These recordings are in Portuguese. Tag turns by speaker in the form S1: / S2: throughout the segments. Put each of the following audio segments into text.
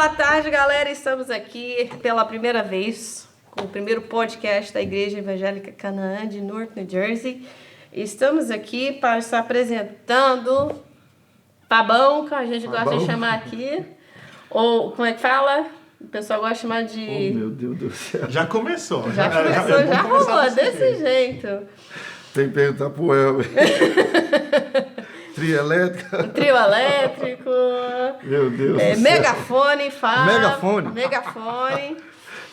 S1: boa tarde, galera. Estamos aqui pela primeira vez com o primeiro podcast da Igreja Evangélica Canaã de Newark, New Jersey. Estamos aqui para estar apresentando Fabão, que a gente gosta de chamar aqui. Ou, como é que fala? O pessoal gosta de chamar de...
S2: Oh, meu Deus do céu.
S3: Já começou.
S1: Já rolou, desse jeito.
S2: Tem que perguntar pro Elber. Trio elétrico.
S1: Trio elétrico.
S2: Meu Deus do céu.
S1: Megafone, fala.
S2: Megafone.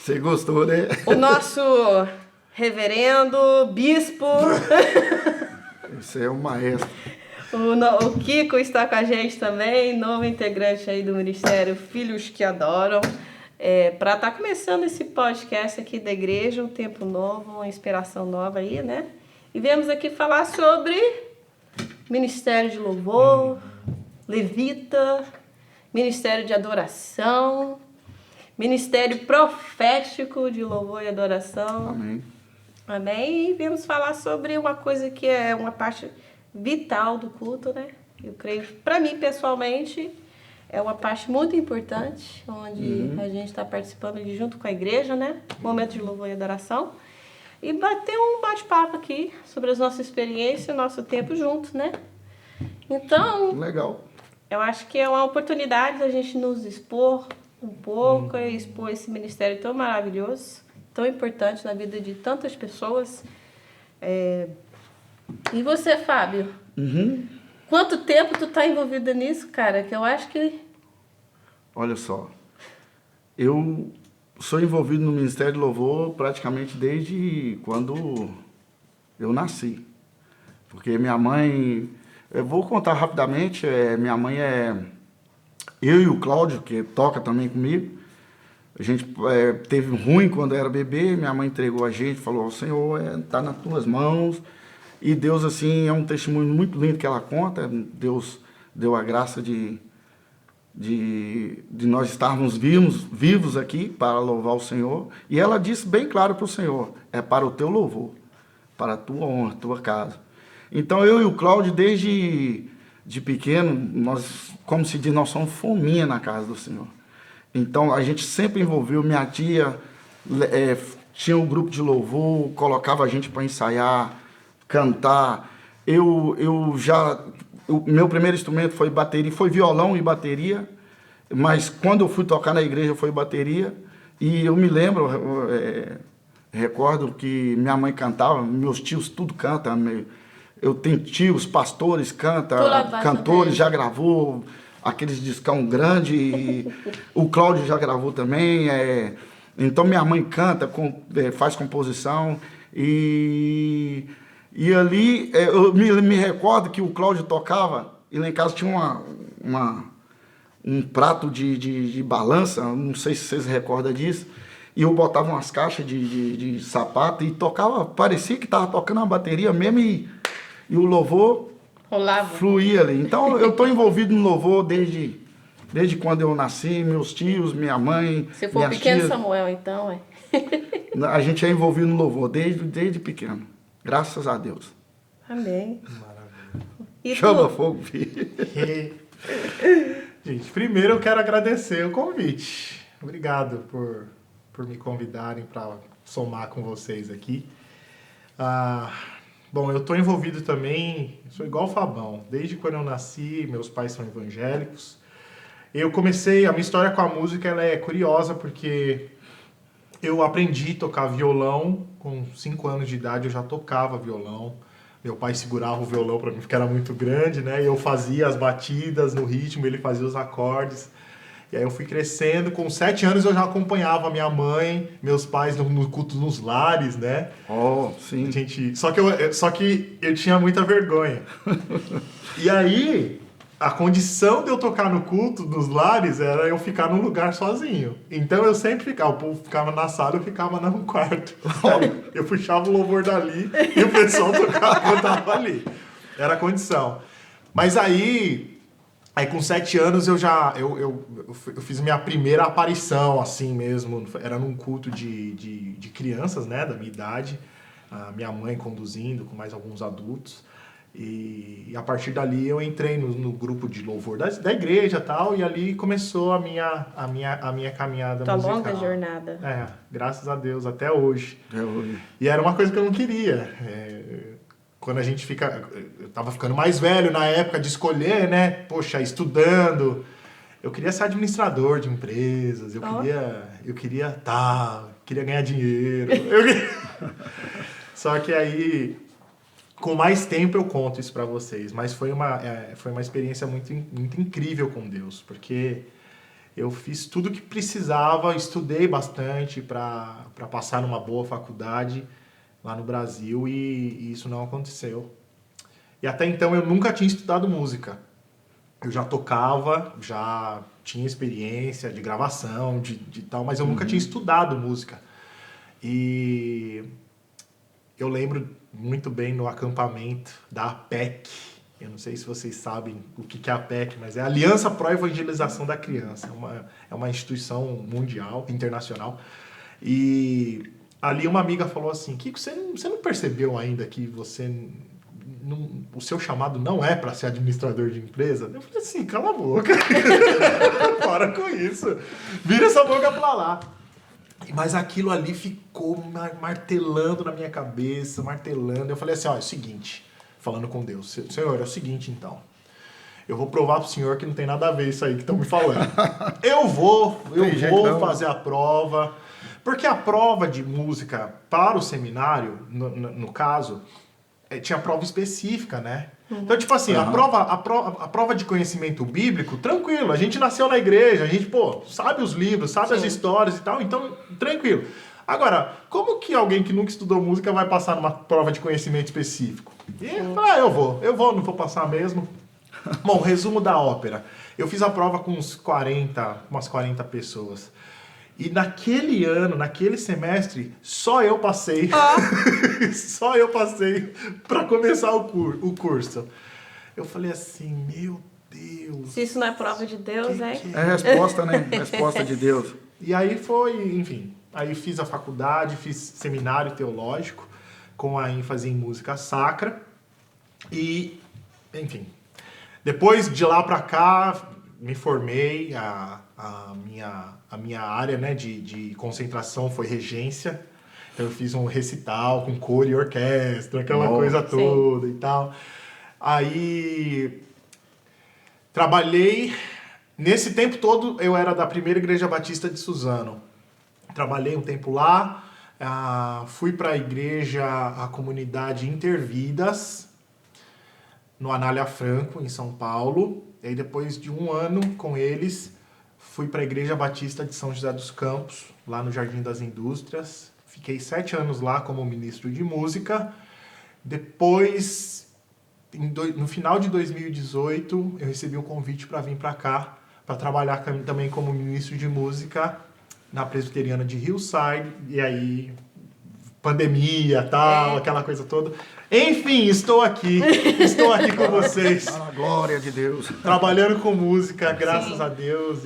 S2: Você gostou, né?
S1: O nosso reverendo, bispo.
S2: Isso é um maestro.
S1: O Kiko está com a gente também, novo integrante aí do Ministério Filhos que Adoram. Para estar começando esse podcast aqui da igreja, um tempo novo, uma inspiração nova aí, né? E viemos aqui falar sobre Ministério de Louvor, Levita, Ministério de Adoração, Ministério Profético de Louvor e Adoração.
S2: Amém.
S1: Amém. E viemos falar sobre uma coisa que é uma parte vital do culto, né? Eu creio, para mim, pessoalmente, é uma parte muito importante, onde a gente está participando de, junto com a igreja, né? Momento de louvor e adoração. E bater um bate-papo aqui sobre as nossas experiências e o nosso tempo juntos, né? Então,
S2: legal.
S1: Eu acho que é uma oportunidade da gente nos expor um pouco e expor esse ministério tão maravilhoso, tão importante na vida de tantas pessoas. E você, Fábio? Quanto tempo tu tá envolvido nisso, cara? Que eu acho que...
S2: Olha só, eu sou envolvido no Ministério de Louvor praticamente desde quando eu nasci. Porque minha mãe... Eu vou contar rapidamente, minha mãe eu e o Cláudio, que toca também comigo, a gente teve ruim quando era bebê, minha mãe entregou a gente, falou, Senhor, está nas tuas mãos. E Deus, assim, é um testemunho muito lindo que ela conta. Deus deu a graça de nós estarmos vivos aqui para louvar o Senhor. E ela disse bem claro para o Senhor, é para o teu louvor, para a tua honra, a tua casa. Então, eu e o Cláudio, desde de pequeno, nós, como se diz, nós somos fominha na casa do Senhor. Então, a gente sempre envolveu, minha tia tinha um grupo de louvor, colocava a gente para ensaiar, cantar. O meu primeiro instrumento foi bateria, foi violão e bateria, mas quando eu fui tocar na igreja foi bateria. E eu me lembro, recordo que minha mãe cantava, meus tios tudo cantam. Eu tenho tios, pastores, cantores, já gravou aqueles discão grande, o Cláudio já gravou também. Então minha mãe canta, faz composição e ali eu me recordo que o Cláudio tocava e lá em casa tinha um prato de balança, não sei se vocês recordam disso, e eu botava umas caixas de sapato e tocava, parecia que estava tocando uma bateria mesmo e o louvor rolava, fluía ali. Então eu estou envolvido no louvor desde quando eu nasci, meus tios, minha mãe.
S1: Você foi o pequeno tias, Samuel, então,
S2: A gente é envolvido no louvor desde pequeno. Graças a Deus.
S1: Amém.
S3: Maravilha.
S2: Chama fogo, filho.
S3: Gente, primeiro eu quero agradecer o convite. Obrigado por me convidarem para somar com vocês aqui. Bom, eu estou envolvido também, sou igual o Fabão. Desde quando eu nasci, meus pais são evangélicos. A minha história com a música ela é curiosa porque eu aprendi a tocar violão com 5 anos de idade, eu já tocava violão. Meu pai segurava o violão para mim porque era muito grande, né? E eu fazia as batidas no ritmo, ele fazia os acordes. E aí eu fui crescendo, com 7 anos eu já acompanhava minha mãe, meus pais no culto nos lares, né?
S2: Oh, sim.
S3: Só que eu tinha muita vergonha. E aí, a condição de eu tocar no culto nos lares era eu ficar num lugar sozinho. Então eu sempre ficava, o povo ficava na sala, eu ficava no quarto. Eu puxava o louvor dali e o pessoal cantava ali. Era a condição. Mas aí com 7 anos eu fiz minha primeira aparição, assim mesmo. Era num culto de crianças, né, da minha idade. A minha mãe conduzindo com mais alguns adultos. E a partir dali eu entrei no grupo de louvor da igreja e tal, e ali começou a minha caminhada
S1: Tua
S3: musical.
S1: longa jornada.
S3: Graças a Deus, até hoje.
S2: Até hoje.
S3: E era uma coisa que eu não queria. Quando a gente fica... Eu tava ficando mais velho na época de escolher, né? Poxa, estudando. Eu queria ser administrador de empresas, eu queria ganhar dinheiro. Só que aí, com mais tempo eu conto isso para vocês, mas foi uma experiência muito, muito incrível com Deus, porque eu fiz tudo o que precisava, estudei bastante para passar numa boa faculdade lá no Brasil e isso não aconteceu. E até então eu nunca tinha estudado música. Eu já tocava, já tinha experiência de gravação, de tal, mas eu nunca tinha estudado música. E eu lembro muito bem no acampamento da APEC. Eu não sei se vocês sabem o que é a APEC, mas é a Aliança Pro Evangelização da Criança. É uma instituição mundial, internacional. E ali uma amiga falou assim, Kiko, você não percebeu ainda que o seu chamado não é para ser administrador de empresa? Eu falei assim, cala a boca. Para com isso. Vira essa boca para lá. Mas aquilo ali ficou martelando na minha cabeça, martelando. Eu falei assim, ó, é o seguinte, falando com Deus, Senhor, é o seguinte então, eu vou provar pro Senhor que não tem nada a ver isso aí que estão me falando. Eu vou fazer a prova, porque a prova de música para o seminário, no caso, tinha prova específica, né? Então, tipo assim, a prova de conhecimento bíblico, tranquilo. A gente nasceu na igreja, a gente, sabe os livros, sabe as histórias e tal, então, tranquilo. Agora, como que alguém que nunca estudou música vai passar numa prova de conhecimento específico? E eu falei, não vou passar mesmo. Bom, resumo da ópera. Eu fiz a prova com umas 40 pessoas. E naquele ano, naquele semestre, só eu passei. Só eu passei para começar o curso. Eu falei assim, meu Deus.
S1: Se isso não é prova de Deus,
S2: É resposta, né? Resposta de Deus.
S3: E aí foi, enfim. Aí fiz a faculdade, fiz seminário teológico, com a ênfase em música sacra. E, enfim. Depois de lá para cá, me formei, a minha área, né, de concentração foi regência. Então eu fiz um recital com coro e orquestra, aquela coisa toda e tal. Aí trabalhei, nesse tempo todo eu era da Primeira Igreja Batista de Suzano. Trabalhei um tempo lá, fui para a igreja, a comunidade Intervidas, no Anália Franco, em São Paulo. E aí depois de um ano com eles, fui para a Igreja Batista de São José dos Campos, lá no Jardim das Indústrias. Fiquei 7 anos lá como ministro de música. Depois, no final de 2018, eu recebi um convite para vir para cá, para trabalhar também como ministro de música na Presbiteriana de Hillside. E aí, pandemia, tal, aquela coisa toda. Enfim, estou aqui com vocês.
S2: A glória de Deus.
S3: Trabalhando com música, graças a Deus.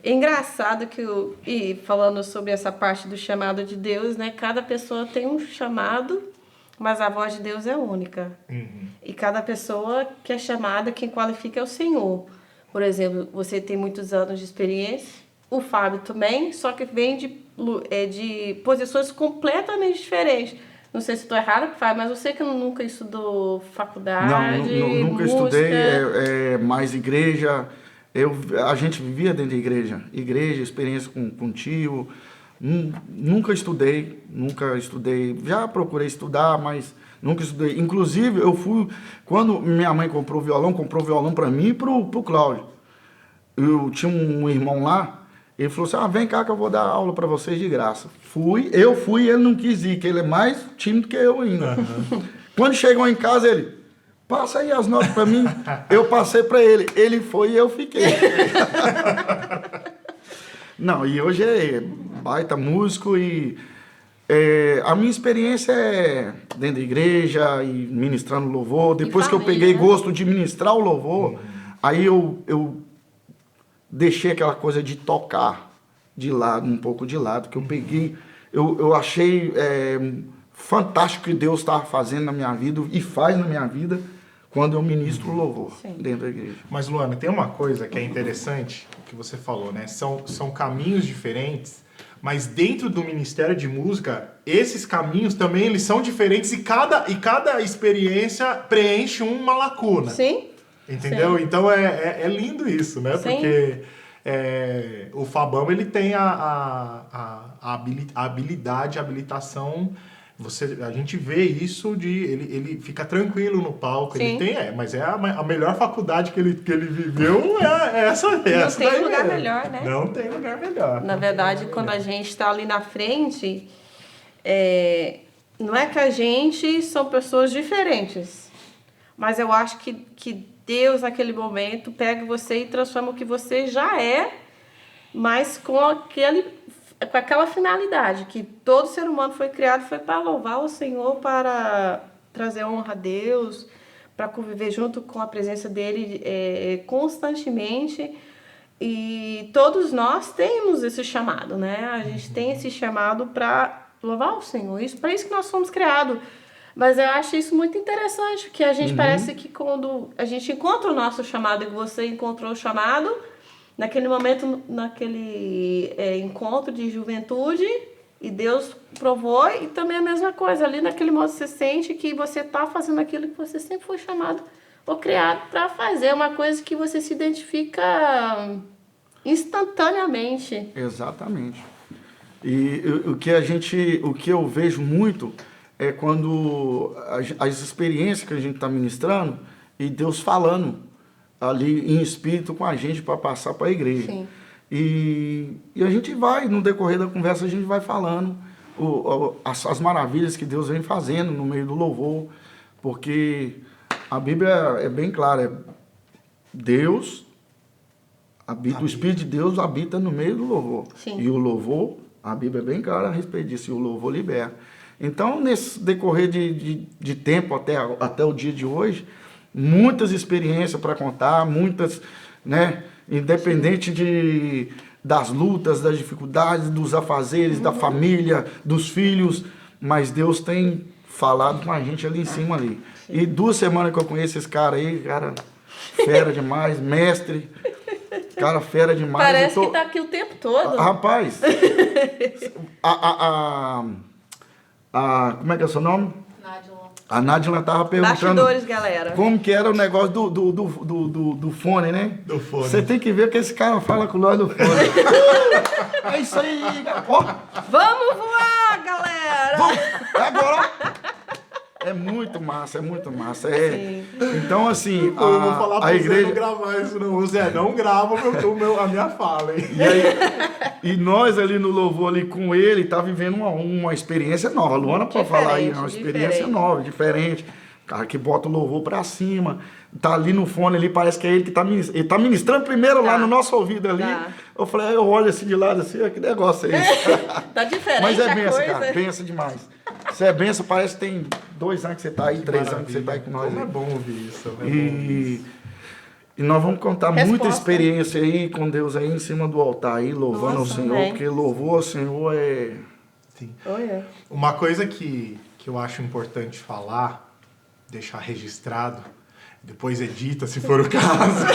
S1: É engraçado e falando sobre essa parte do chamado de Deus, né? Cada pessoa tem um chamado, mas a voz de Deus é única.
S3: Uhum.
S1: E cada pessoa que é chamada, quem qualifica é o Senhor. Por exemplo, você tem muitos anos de experiência, o Fábio também, só que vem de posições completamente diferentes. Não sei se estou errada, Fábio, mas você que nunca estudou faculdade,
S2: nunca
S1: música...
S2: estudei, mais igreja. A gente vivia dentro da igreja, experiência com tio. Nunca estudei. Já procurei estudar, mas nunca estudei. Inclusive, quando minha mãe comprou violão para mim e pro Cláudio. Eu tinha um irmão lá, ele falou assim, vem cá que eu vou dar aula para vocês de graça. Eu fui e ele não quis ir, que ele é mais tímido que eu ainda. Uhum. Quando chegou em casa, ele, passa aí as notas para mim. Eu passei para ele, ele foi e eu fiquei. Não, e hoje é baita músico e a minha experiência é dentro da igreja e ministrando louvor. Depois que eu peguei gosto de ministrar o louvor, aí eu deixei aquela coisa de tocar de lado, um pouco de lado, que eu peguei, eu achei fantástico o que Deus estava fazendo na minha vida e faz na minha vida, quando eu ministro o louvor
S1: Sim.
S2: dentro da igreja.
S3: Mas, Luana, tem uma coisa que é interessante, que você falou, né? São caminhos diferentes, mas dentro do Ministério de Música, esses caminhos também eles são diferentes e cada experiência preenche uma lacuna.
S1: Sim.
S3: Entendeu?
S1: Sim.
S3: Então é lindo isso, né?
S1: Sim.
S3: Porque o Fabão ele tem a habilidade, a habilitação. A gente vê isso ele fica tranquilo no palco.
S1: Sim.
S3: Ele tem, mas a melhor faculdade que ele viveu é essa.
S1: Não tem lugar melhor, né?
S3: Não tem lugar melhor.
S1: Na verdade, quando a gente está ali na frente, não é que a gente são pessoas diferentes, mas eu acho que Deus, naquele momento, pega você e transforma o que você já é, mas com aquela finalidade, que todo ser humano foi criado, foi para louvar o Senhor, para trazer honra a Deus, para conviver junto com a presença dEle constantemente. E todos nós temos esse chamado, né? A gente tem esse chamado para louvar o Senhor. Para isso que nós fomos criados. Mas eu acho isso muito interessante, que a gente parece que quando a gente encontra o nosso chamado e você encontrou o chamado, naquele momento, naquele encontro de juventude, e Deus provou, e também a mesma coisa, ali naquele momento você sente que você está fazendo aquilo que você sempre foi chamado ou criado para fazer, uma coisa que você se identifica instantaneamente.
S2: Exatamente. E o que eu vejo muito é quando as experiências que a gente está ministrando e Deus falando ali em espírito com a gente para passar para a igreja.
S1: Sim.
S2: E a gente vai, no decorrer da conversa, a gente vai falando as maravilhas que Deus vem fazendo no meio do louvor, porque a Bíblia é bem clara, Deus habita, o Espírito de Deus habita no meio do louvor.
S1: Sim.
S2: E o louvor, a Bíblia é bem clara a respeito disso, e o louvor liberta. Então, nesse decorrer de tempo até o dia de hoje, muitas experiências para contar, muitas, né, independente das lutas, das dificuldades, dos afazeres, da família, dos filhos, mas Deus tem falado com a gente ali em cima ali. Sim. E 2 semanas que eu conheço esse cara aí, cara, fera demais, mestre, cara, fera demais.
S1: Parece que tá aqui o tempo todo.
S2: Rapaz, como é que é o seu nome?
S1: Nádia.
S2: A Nádia estava perguntando
S1: Bastidores, galera.
S2: Como que era o negócio do fone, né?
S3: Do fone.
S2: Você tem que ver que esse cara fala com nós do fone. É isso aí, ó.
S1: Vamos voar, galera!
S2: Agora, é muito massa, é muito massa.
S1: Sim.
S2: Então, assim,
S3: Eu vou falar pra
S2: a
S3: você
S2: igreja...
S3: não gravar isso, não. O Zé, não grava a minha fala, hein?
S2: E nós ali no louvor ali com ele, tá vivendo uma experiência nova. A Luana pode falar aí, é uma experiência nova, diferente. Cara que bota o louvor pra cima, tá ali no fone ali, parece que é ele que tá ministrando. Ele tá ministrando primeiro lá no nosso ouvido ali. Eu falei, eu olho assim de lado assim, que negócio é esse?
S1: Tá diferente.
S2: Mas é
S1: a
S2: benção,
S1: coisa.
S2: cara, benção demais. Você é benção, parece que tem 2 anos que você tá aí, 3 anos que você tá aí com nós.
S3: Como é bom ouvir isso,
S2: E nós vamos contar
S1: Resposta.
S2: muita experiência aí com Deus aí em cima do altar aí, louvando ao Senhor,
S1: amém.
S2: porque louvor ao Senhor é...
S3: Sim.
S1: Oh, yeah.
S3: Uma coisa que eu acho importante falar, deixar registrado, depois edita se for o caso.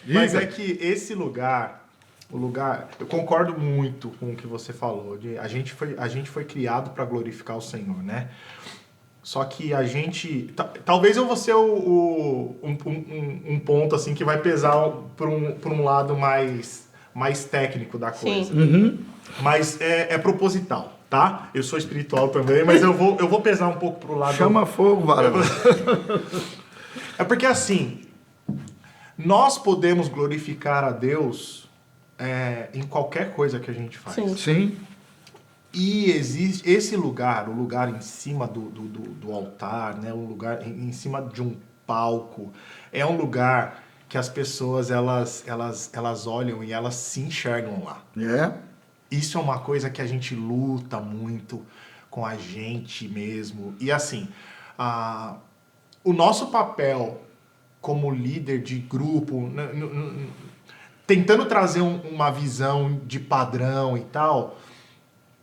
S3: Mas é que esse lugar, eu concordo muito com o que você falou. A gente foi criado para glorificar o Senhor, né? Só que a gente... Talvez eu vou ser um ponto assim que vai pesar por um lado mais técnico da coisa.
S2: Uhum.
S3: Mas é proposital, tá? Eu sou espiritual também, mas eu vou pesar um pouco pro lado...
S2: Chama fogo, varão.
S3: É porque assim, nós podemos glorificar a Deus em qualquer coisa que a gente faz.
S1: Sim.
S2: Sim.
S3: E existe esse lugar, o lugar em cima do altar, né? Um lugar em cima de um palco, é um lugar que as pessoas elas olham e elas se enxergam lá.
S2: É.
S3: Isso é uma coisa que a gente luta muito com a gente mesmo. E assim, o nosso papel como líder de grupo, tentando trazer uma visão de padrão e tal,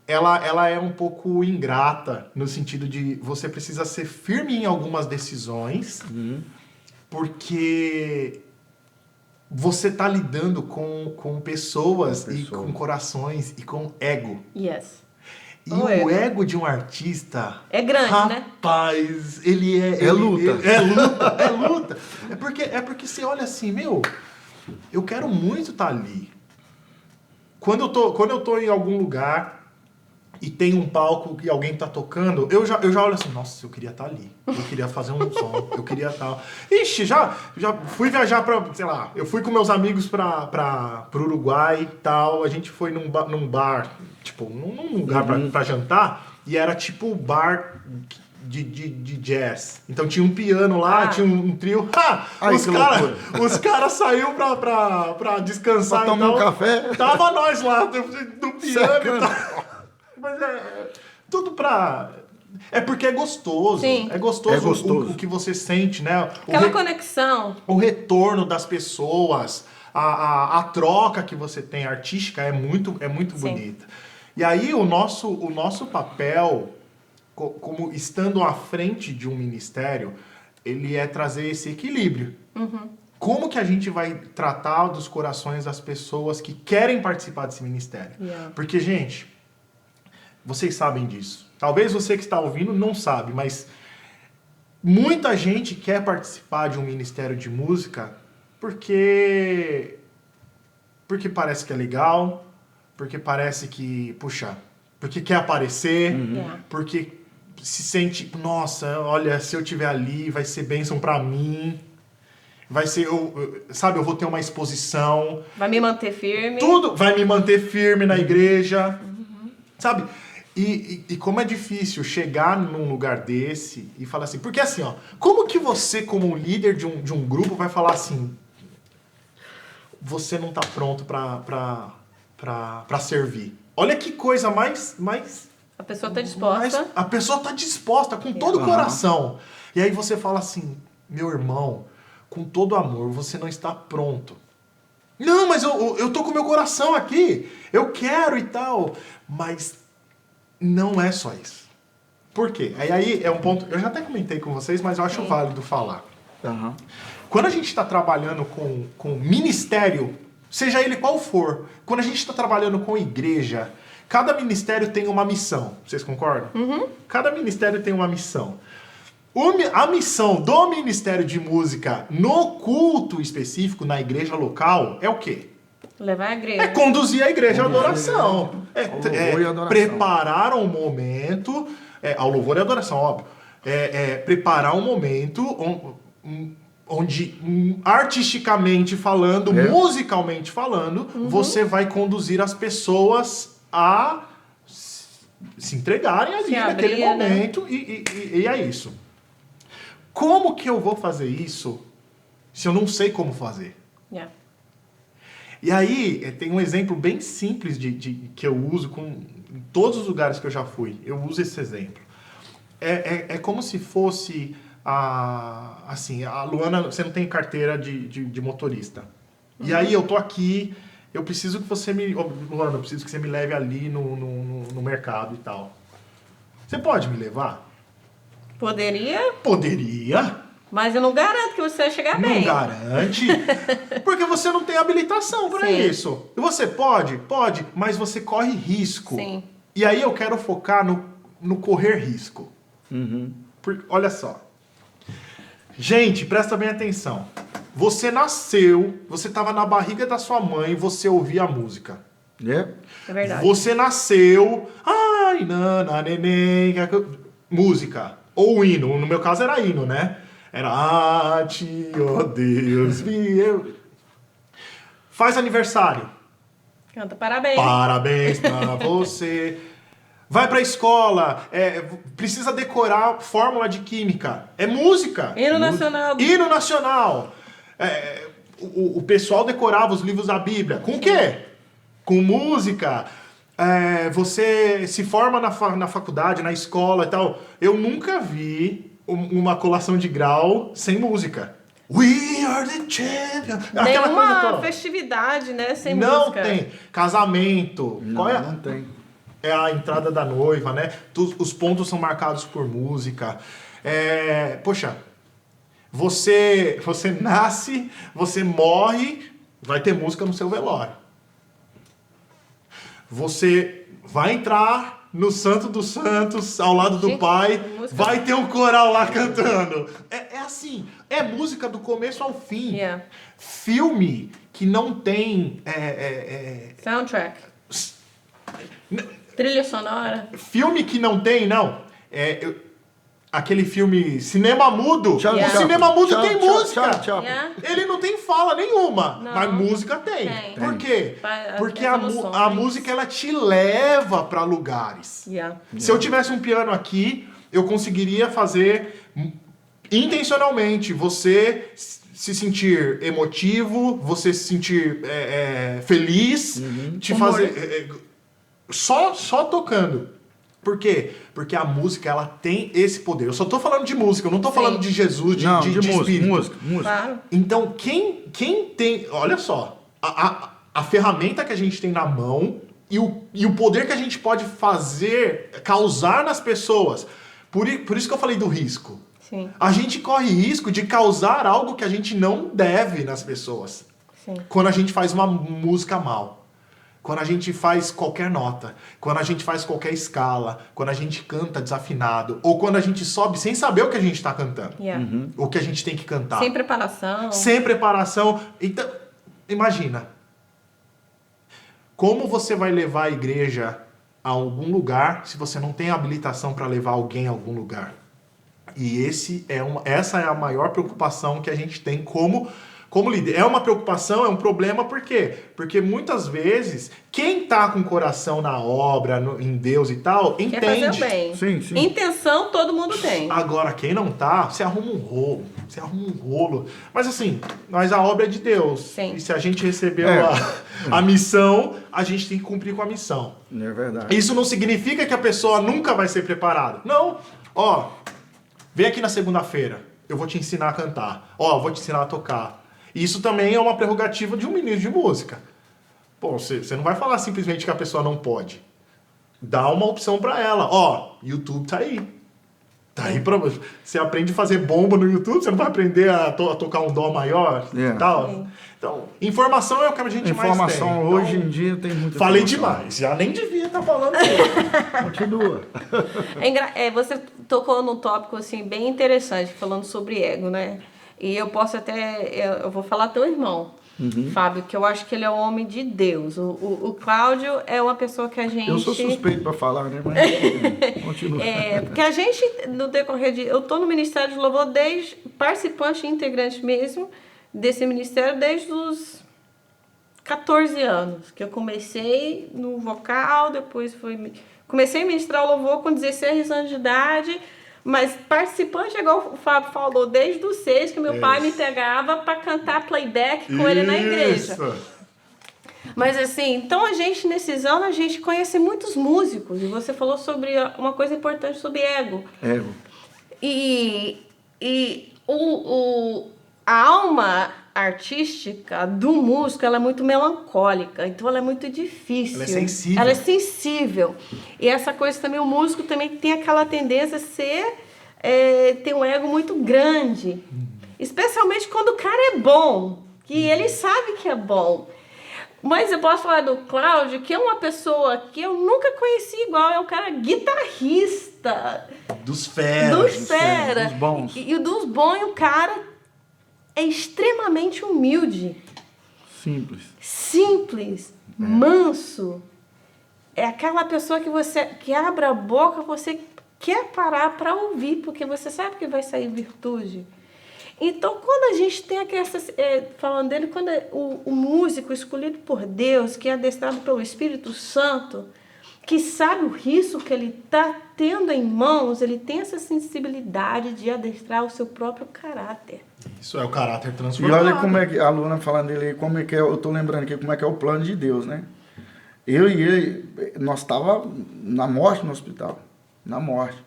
S3: ela é um pouco ingrata, no sentido de você precisa ser firme em algumas decisões, porque você tá lidando com pessoas e com corações e com ego.
S1: Yes.
S3: E o ego de um artista...
S1: É grande, né?
S3: Rapaz, ele é...
S2: É luta.
S3: É luta, é luta. É porque você olha assim, meu, eu quero muito estar ali. Quando eu tô em algum lugar e tem um palco que alguém tá tocando, eu já olho assim, nossa, eu queria estar ali. Eu queria fazer um som, eu queria tal. Ixi, já fui viajar pra, sei lá, eu fui com meus amigos pro Uruguai e tal, a gente foi num bar, tipo, num lugar pra jantar, e era tipo bar de jazz. Então tinha um piano lá, tinha um trio. Os caras saíram pra descansar.
S2: Pra tomar um café.
S3: Tava nós lá, do piano e tal. Mas tudo pra... É porque é gostoso.
S1: Sim.
S3: É gostoso,
S2: É gostoso.
S3: O que você sente, né?
S1: Aquela conexão.
S3: O retorno das pessoas, a troca que você tem artística é muito bonita. E aí o nosso papel, como estando à frente de um ministério, ele é trazer esse equilíbrio. Como que a gente vai tratar dos corações das pessoas que querem participar desse ministério?
S1: Yeah.
S3: Porque, gente, vocês sabem disso. Talvez você que está ouvindo não sabe, mas muita gente quer participar de um ministério de música porque parece que é legal, porque parece que, puxa, porque quer aparecer,
S1: Yeah.
S3: porque se sente, nossa, olha, se eu estiver ali vai ser bênção para mim, vai ser, sabe, eu vou ter uma exposição.
S1: Vai me manter firme.
S3: Tudo vai me manter firme na igreja, sabe? E como é difícil chegar num lugar desse e falar assim... Porque assim, ó, como que você, como líder de um grupo, vai falar assim... Você não tá pronto pra servir. Olha que coisa mais...
S1: A pessoa tá disposta.
S3: A pessoa tá disposta, com todo o coração. E aí você fala assim... Meu irmão, com todo amor, você não está pronto. Não, mas eu tô com meu coração aqui. Eu quero e tal. Mas... não é só isso. Por quê? Aí é um ponto... Eu já até comentei com vocês, mas eu acho válido falar. Quando a gente está trabalhando com ministério, seja ele qual for, quando a gente está trabalhando com igreja, cada ministério tem uma missão. Vocês concordam? Cada ministério tem uma missão. A missão do Ministério de Música no culto específico, na igreja local, é o quê?
S1: Levar a igreja.
S3: É conduzir a igreja à adoração.
S2: Louvor e adoração.
S3: Preparar um momento... ao louvor e adoração, óbvio. Preparar um momento onde artisticamente falando, musicalmente falando, você vai conduzir as pessoas a se entregarem ali naquele momento, né? E é isso. Como que eu vou fazer isso se eu não sei como fazer?
S1: Yeah.
S3: E aí, tem um exemplo bem simples que eu uso em todos os lugares que eu já fui. Eu uso esse exemplo. É como se fosse, assim, a Luana, você não tem carteira de motorista. E aí eu tô aqui, eu preciso que você Luana, eu preciso que você me leve ali no mercado e tal. Você pode me levar?
S1: Poderia,
S3: Poderia.
S1: mas eu não garanto que você vai chegar bem.
S3: Não garante, porque você não tem habilitação para isso. E você pode, mas você corre risco.
S1: Sim.
S3: E aí eu quero focar no correr risco. Olha só. Gente, presta bem atenção. Você nasceu, você estava na barriga da sua mãe e você ouvia a música.
S1: É verdade.
S3: Você nasceu, ai, nana, neném, música. Ou hino, no meu caso era hino, né? Era, ó Deus, faz aniversário.
S1: Canta parabéns.
S3: Parabéns pra você. Vai pra escola, precisa decorar fórmula de química. É música.
S1: Hino nacional.
S3: Hino nacional. O pessoal decorava os livros da Bíblia. Com o quê? Com música. Você se forma na faculdade, na escola e tal. Eu nunca vi uma colação de grau sem música. We are the champions. Aquela coisa
S1: Nenhuma
S3: toda.
S1: festividade, né? Sem
S3: Não
S1: música.
S3: tem. Casamento.
S2: Não tem.
S3: é a entrada da noiva, né? Os pontos são marcados por música. Poxa, você nasce, você morre, vai ter música no seu velório. Você vai entrar no Santo dos Santos, ao lado do Pai, vai ter um coral lá cantando. É assim, é música do começo ao fim.
S1: Yeah.
S3: Filme que não tem...
S1: Soundtrack. Trilha sonora.
S3: Filme que não tem, não. Aquele filme Cinema Mudo.
S2: Tchau,
S1: Yeah.
S3: O Cinema Mudo tem música.
S2: Tchau.
S1: Yeah.
S3: Ele não tem fala nenhuma,
S1: Não.
S3: mas música tem.
S1: Tem.
S3: Por quê? Porque
S1: As
S3: a
S1: emoções.
S3: música ela te leva para lugares.
S1: Yeah.
S3: Se eu tivesse um piano aqui, eu conseguiria fazer intencionalmente você se sentir emotivo, você se sentir feliz, te fazer só tocando. Por quê? Porque a música ela tem esse poder. Eu só tô falando de música, eu não tô falando de Jesus, de espírito.
S2: música.
S1: Claro.
S3: Então, quem tem... Olha só, a ferramenta que a gente tem na mão e o poder que a gente pode causar nas pessoas. Por isso que eu falei do risco.
S1: Sim.
S3: A gente corre risco de causar algo que a gente não deve nas pessoas.
S1: Sim.
S3: Quando a gente faz uma música mal. Quando a gente faz qualquer nota, quando a gente faz qualquer escala, quando a gente canta desafinado, ou quando a gente sobe sem saber o que a gente está cantando,
S1: Yeah.
S3: o que a gente tem que cantar.
S1: Sem preparação.
S3: Sem preparação. Então, imagina. Como você vai levar a igreja a algum lugar se você não tem habilitação para levar alguém a algum lugar? E essa é a maior preocupação que a gente tem como líder. É uma preocupação, é um problema, por quê? Porque muitas vezes, quem tá com o coração na obra, em Deus e tal,
S1: Quer
S3: entende.
S1: fazer o bem.
S2: Sim.
S1: Intenção todo mundo tem.
S3: Agora, quem não tá, você arruma um rolo. Mas assim, a obra é de Deus.
S1: Sim.
S3: E se a gente recebeu a missão, a gente tem que cumprir com a missão.
S2: É verdade.
S3: Isso não significa que a pessoa nunca vai ser preparada. Não. Vem aqui na segunda-feira. Eu vou te ensinar a cantar. Vou te ensinar a tocar. Isso também é uma prerrogativa de um ministro de música. Você não vai falar simplesmente que a pessoa não pode. Dá uma opção pra ela. YouTube tá aí. Tá aí pra você. Você aprende a fazer bomba no YouTube, você não vai aprender a tocar um dó maior e tal.
S1: Sim.
S3: Então, informação é o que a gente mais tem.
S2: Informação hoje em dia tem muita
S3: Falei
S2: informação.
S3: demais, já nem devia estar falando.
S2: Continua.
S1: Você tocou num tópico assim, bem interessante, falando sobre ego, né? E eu posso eu vou falar teu irmão, Fábio, que eu acho que ele é um homem de Deus. O Cláudio é uma pessoa que a gente...
S2: Eu sou suspeito para falar, né? Mas continua.
S1: Porque a gente, no decorrer de... Eu estou no Ministério de Louvor desde... Participante e integrante mesmo desse ministério desde os 14 anos. Que eu comecei no vocal, depois comecei a ministrar o louvor com 16 anos de idade... Mas participante, igual o Fábio falou, desde os 6, que meu pai me pegava para cantar playback com ele na igreja. Mas assim, então nesses anos, a gente conhece muitos músicos. E você falou sobre uma coisa importante sobre ego.
S2: Ego.
S1: A alma artística do músico, ela é muito melancólica, então ela é muito difícil.
S3: Ela é sensível.
S1: Ela é sensível. E essa coisa também, o músico também tem aquela tendência a ter um ego muito grande. Especialmente quando o cara é bom, que ele sabe que é bom. Mas eu posso falar do Cláudio, que é uma pessoa que eu nunca conheci igual, é um cara guitarrista.
S3: Dos feras.
S2: Dos bons.
S1: E dos bons, o cara é extremamente humilde. Simples, manso. É aquela pessoa que abre a boca, você quer parar para ouvir, porque você sabe que vai sair virtude. Então, quando a gente tem falando dele, quando o músico escolhido por Deus, que é adestrado pelo Espírito Santo, que sabe o risco que ele está tendo em mãos, ele tem essa sensibilidade de adestrar o seu próprio caráter.
S3: Isso é o caráter
S2: E
S3: transformado.
S2: olha como é que a Luna falando dele, como é que eu tô lembrando aqui como é que é o plano de Deus, né? Eu e ele, nós estávamos na morte no hospital, na morte.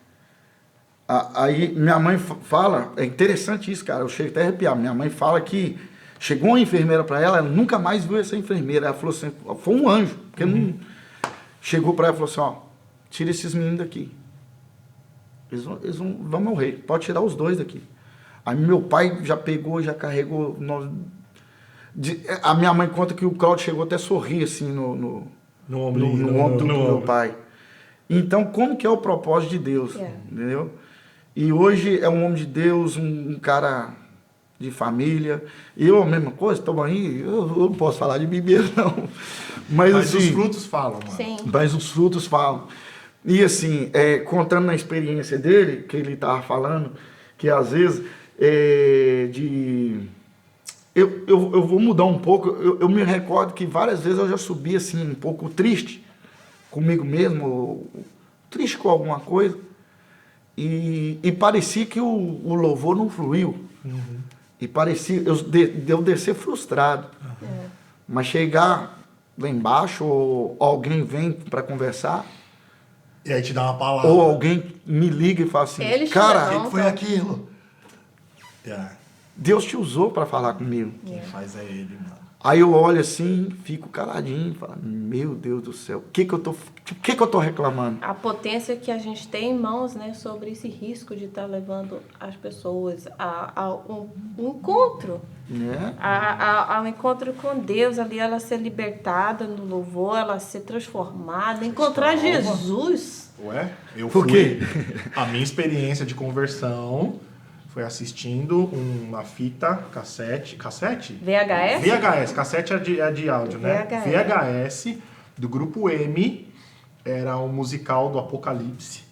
S2: Aí minha mãe fala, é interessante isso, cara, eu chego até a arrepiar. Minha mãe fala que chegou uma enfermeira para ela nunca mais viu essa enfermeira. Ela falou assim, foi um anjo, porque não... chegou para ela e falou assim, ó, tira esses meninos daqui. Eles vão morrer, pode tirar os 2 daqui. Aí meu pai já pegou, já carregou. A minha mãe conta que o Cláudio chegou até a sorrir assim no ombro do meu pai. Então, como que é o propósito de Deus? Entendeu? E hoje é um homem de Deus, um cara de família. Eu, a mesma coisa, estamos aí, eu não posso falar de mim mesmo, não. Mas assim,
S3: os frutos falam, mano.
S1: Sim.
S2: Mas os frutos falam. E assim, contando na experiência dele, que ele estava falando, que às vezes eu vou mudar um pouco, eu me recordo que várias vezes eu já subi assim um pouco triste comigo mesmo, ou triste com alguma coisa, e parecia que o louvor não fluiu.
S3: Uhum.
S2: E parecia eu descer frustrado. Mas chegar lá embaixo, ou alguém vem para conversar,
S3: e aí te dá uma palavra.
S2: ou alguém me liga e fala assim, cara,
S3: o que foi aquilo?
S2: Deus te usou para falar comigo.
S3: Quem faz é ele, mano.
S2: Aí eu olho assim, fico caladinho, falo, meu Deus do céu, o que eu tô reclamando?
S1: A potência que a gente tem em mãos, né, sobre esse risco de estar levando as pessoas ao encontro,
S2: Né?
S1: ao encontro com Deus, ali ela ser libertada no louvor, ela ser transformada, encontrar Jesus.
S3: Ué, eu
S2: Por
S3: fui.
S2: quê?
S3: A minha experiência de conversão foi assistindo uma fita cassete.
S1: VHS?
S3: VHS, cassete é de áudio, né?
S1: VHS.
S3: VHS do grupo M, era um musical do Apocalipse.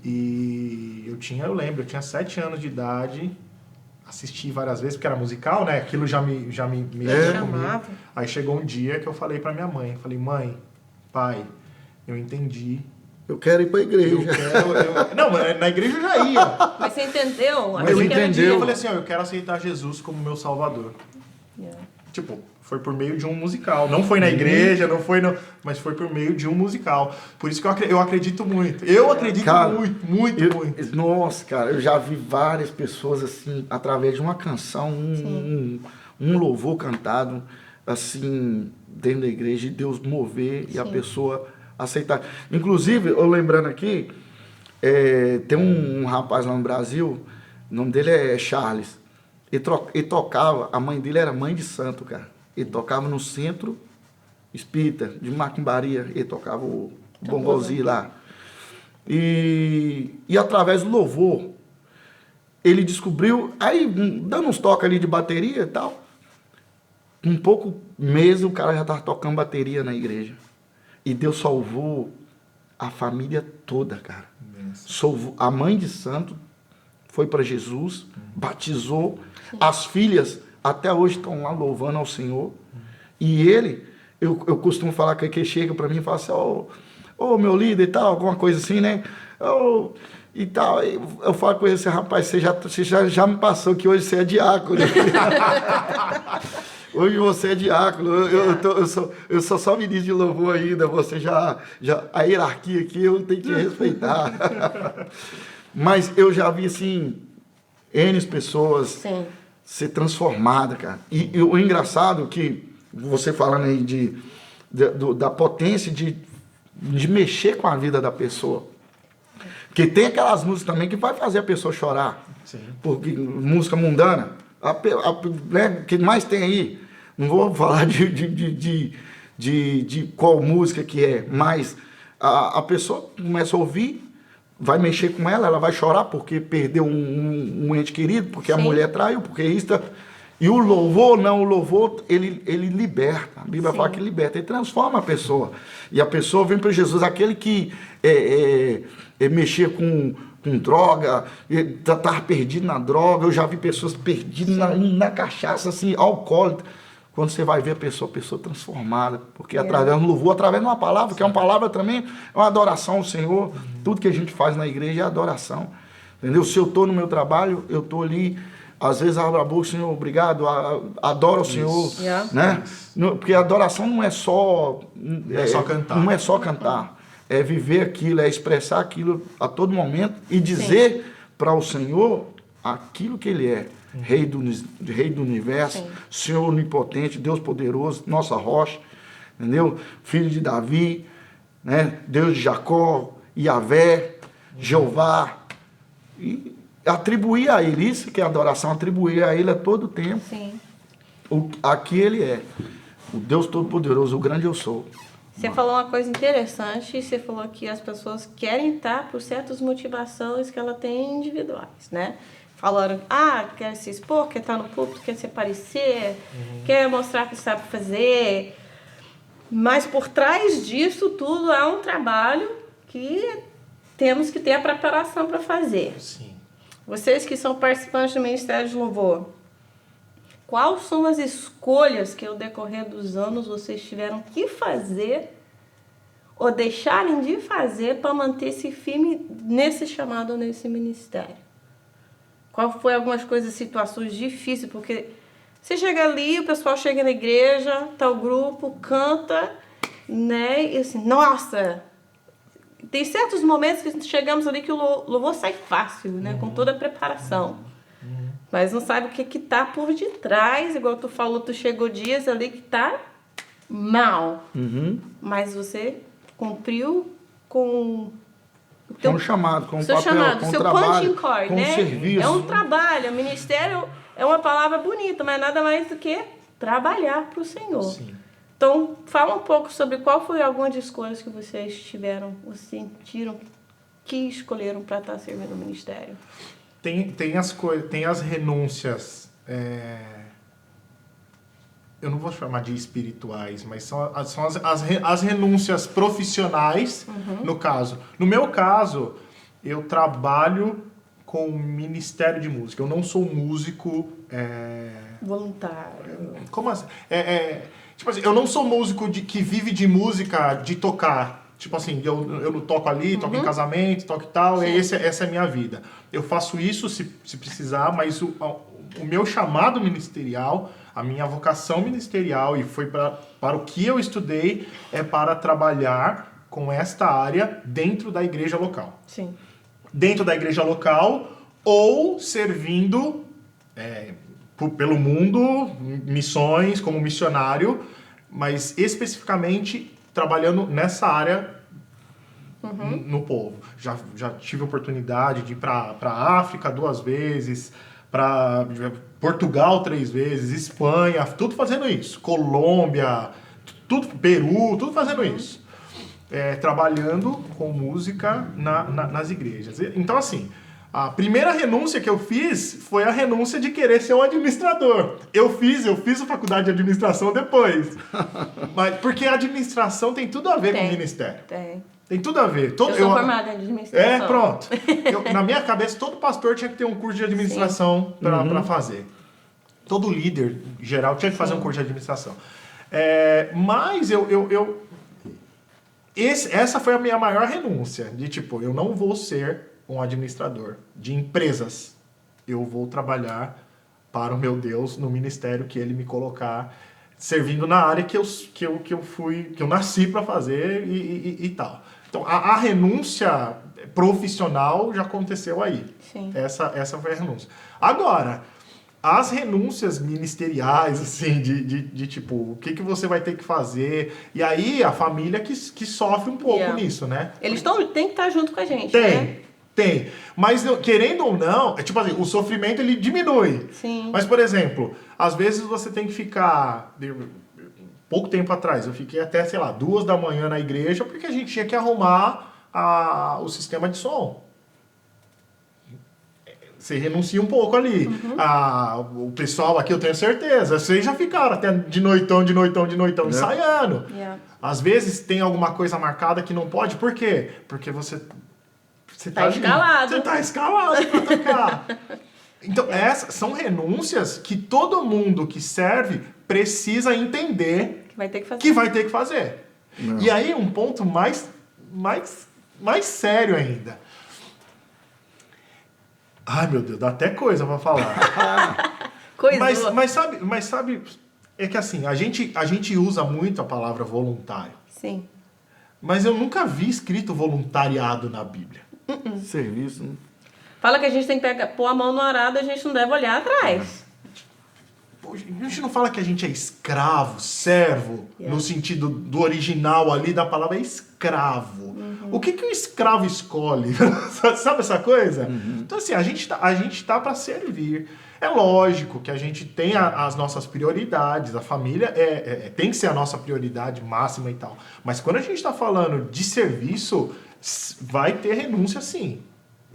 S3: E eu lembro, eu tinha 7 anos de idade, assisti várias vezes, porque era musical, né? Aquilo já me mexia comigo. Aí chegou um dia que eu falei pra minha mãe, mãe, pai, eu entendi.
S2: Eu quero ir para a igreja.
S3: Não, mas na igreja eu já ia.
S1: Mas você entendeu?
S2: Mas eu entendi.
S3: Eu falei assim, eu quero aceitar Jesus como meu salvador. Tipo, foi por meio de um musical. Não foi na igreja, mas foi por meio de um musical. Por isso que eu acredito muito. Eu acredito muito.
S2: Nossa, cara, eu já vi várias pessoas assim, através de uma canção, um louvor cantado, assim, dentro da igreja, e Deus mover e a pessoa aceitar. Inclusive, eu lembrando aqui, tem um rapaz lá no Brasil, o nome dele é Charles. Ele tocava, a mãe dele era mãe de santo, cara. Ele tocava no centro espírita de Macumbaria, ele tocava o bongozinho lá. E através do louvor, ele descobriu, aí dando uns toques ali de bateria e tal, um pouco mês o cara já estava tocando bateria na igreja. E Deus salvou a família toda, cara. Salvou, a mãe de santo foi para Jesus, batizou, as filhas até hoje estão lá louvando ao Senhor. E ele, eu costumo falar que ele chega para mim e fala assim, ô meu líder e tal, alguma coisa assim, né? E tal, eu falo com ele assim, rapaz, você já me passou que hoje você é diácono. Hoje você é diácono, eu sou só ministro de louvor ainda, você já a hierarquia aqui eu tenho que respeitar. Mas eu já vi, assim, N pessoas ser transformadas, cara. E o engraçado que, você falando aí da potência de mexer com a vida da pessoa. Porque tem aquelas músicas também que vai fazer a pessoa chorar. Sim. Porque música mundana, né, que mais tem aí, não vou falar de qual música que é, mas a pessoa começa a ouvir, vai mexer com ela, ela vai chorar porque perdeu um ente querido, porque a mulher traiu, porque isso. E o louvor, ele liberta. A Bíblia fala que liberta, ele transforma a pessoa. E a pessoa vem para Jesus, aquele que mexia com droga, estava perdido na droga. Eu já vi pessoas perdidas na cachaça, assim, alcoólatra. Quando você vai ver a pessoa transformada, porque através do louvor, através de uma palavra, que é uma palavra também, é uma adoração ao Senhor. Tudo que a gente faz na igreja é adoração. Entendeu? Se eu estou no meu trabalho, eu estou ali, às vezes abro a boca, Senhor, obrigado, adoro ao Senhor. Né? Porque a adoração não é só...
S3: cantar.
S2: Não é só cantar. É viver aquilo, é expressar aquilo a todo momento e dizer para o Senhor aquilo que Ele é. Rei do universo, Senhor onipotente, Deus poderoso, nossa rocha, entendeu? Filho de Davi, né? Deus de Jacó, Yahvé, Jeová. E atribuir a ele, isso que é adoração, atribuir a ele a todo tempo.
S1: Sim.
S2: Aqui ele é o Deus Todo-Poderoso, o grande eu sou.
S1: Você falou uma coisa interessante, você falou que as pessoas querem estar por certas motivações que ela tem individuais, né? Falaram, quer se expor, quer estar no púlpito, quer se aparecer, quer mostrar que sabe fazer. Mas por trás disso tudo há um trabalho que temos que ter a preparação para fazer.
S3: Sim.
S1: Vocês que são participantes do Ministério de Louvor, quais são as escolhas que, ao decorrer dos anos, vocês tiveram que fazer ou deixarem de fazer para manter-se firme nesse chamado, nesse ministério? Qual foi algumas coisas, situações difíceis? Porque você chega ali, o pessoal chega na igreja, tá o grupo, canta, né? E assim, nossa... Tem certos momentos que chegamos ali que o louvor sai fácil, né? Com toda a preparação. Mas não sabe o que tá por detrás. Igual tu falou, tu chegou dias ali que tá mal. Mas você cumpriu com o teu
S2: Com o chamado, com o
S1: seu
S2: papel,
S1: chamado,
S2: com o
S1: seu
S2: trabalho,
S1: punching cord,
S2: com
S1: né?
S2: o serviço.
S1: É um trabalho. O ministério é uma palavra bonita, mas nada mais do que trabalhar para o Senhor.
S3: Sim.
S1: Então, fala um pouco sobre qual foi alguma das escolhas que vocês tiveram, ou sentiram que escolheram para estar servindo o ministério.
S3: Tem as renúncias, eu não vou chamar de espirituais, mas são as renúncias profissionais, no caso. No meu caso, eu trabalho com o Ministério de Música. Eu não sou músico...
S1: Voluntário.
S3: Como assim? Tipo assim, eu não sou músico que vive de música, de tocar. Tipo assim, eu toco ali, toco em casamento, toco e tal, e essa é a minha vida. Eu faço isso se precisar, mas o meu chamado ministerial, a minha vocação ministerial, e foi para o que eu estudei, é para trabalhar com esta área dentro da igreja local.
S1: Sim.
S3: Dentro da igreja local ou servindo pelo mundo, missões, como missionário, mas especificamente trabalhando nessa área no povo. Já tive oportunidade de ir para a África 2 vezes, para Portugal 3 vezes, Espanha, tudo fazendo isso. Colômbia, tudo, Peru, tudo fazendo isso. Trabalhando com música nas igrejas. Então, assim, a primeira renúncia que eu fiz foi a renúncia de querer ser um administrador. Eu fiz a faculdade de administração depois. Mas, porque a administração tem tudo a ver com o ministério. Tem tudo a ver.
S1: Eu sou formada em administração.
S3: Pronto. Na minha cabeça, todo pastor tinha que ter um curso de administração para fazer. Todo líder geral tinha que fazer um curso de administração. Mas essa foi a minha maior renúncia. De tipo, eu não vou ser um administrador de empresas. Eu vou trabalhar para o meu Deus no ministério que ele me colocar, servindo na área que eu nasci para fazer e tal. Então, a renúncia profissional já aconteceu aí.
S1: Sim.
S3: Essa foi a renúncia. Agora, as renúncias ministeriais, assim, de tipo, o que você vai ter que fazer. E aí, a família que sofre um pouco nisso, né?
S1: Eles têm que estar junto com a gente, né?
S3: Tem. Mas, querendo ou não, tipo assim, o sofrimento, ele diminui.
S1: Sim.
S3: Mas, por exemplo, às vezes você tem que ficar... Pouco tempo atrás, eu fiquei até, 2 da manhã na igreja, porque a gente tinha que arrumar o sistema de som. Você renuncia um pouco ali. O pessoal aqui, eu tenho certeza, vocês já ficaram até de noitão, ensaiando. Às vezes tem alguma coisa marcada que não pode. Por quê? Porque você tá
S1: escalado.
S3: Você tá escalado pra tocar. Então, essas são renúncias que todo mundo que serve precisa entender que vai ter que fazer.
S2: Não.
S3: E aí, um ponto mais sério ainda. Ai, meu Deus, dá até coisa pra falar. Mas sabe, é que assim, a gente usa muito a palavra voluntário.
S1: Sim.
S3: Mas eu nunca vi escrito voluntariado na Bíblia.
S2: Serviço, né?
S1: Fala que a gente tem que pôr a mão no arado e a gente não deve olhar atrás.
S3: A gente não fala que a gente é escravo, servo, no sentido do original ali da palavra, é escravo. O que o escravo escolhe? Sabe essa coisa? Então, assim, a gente tá para servir. É lógico que a gente tem as nossas prioridades, a família tem que ser a nossa prioridade máxima e tal. Mas quando a gente está falando de serviço, vai ter renúncia sim.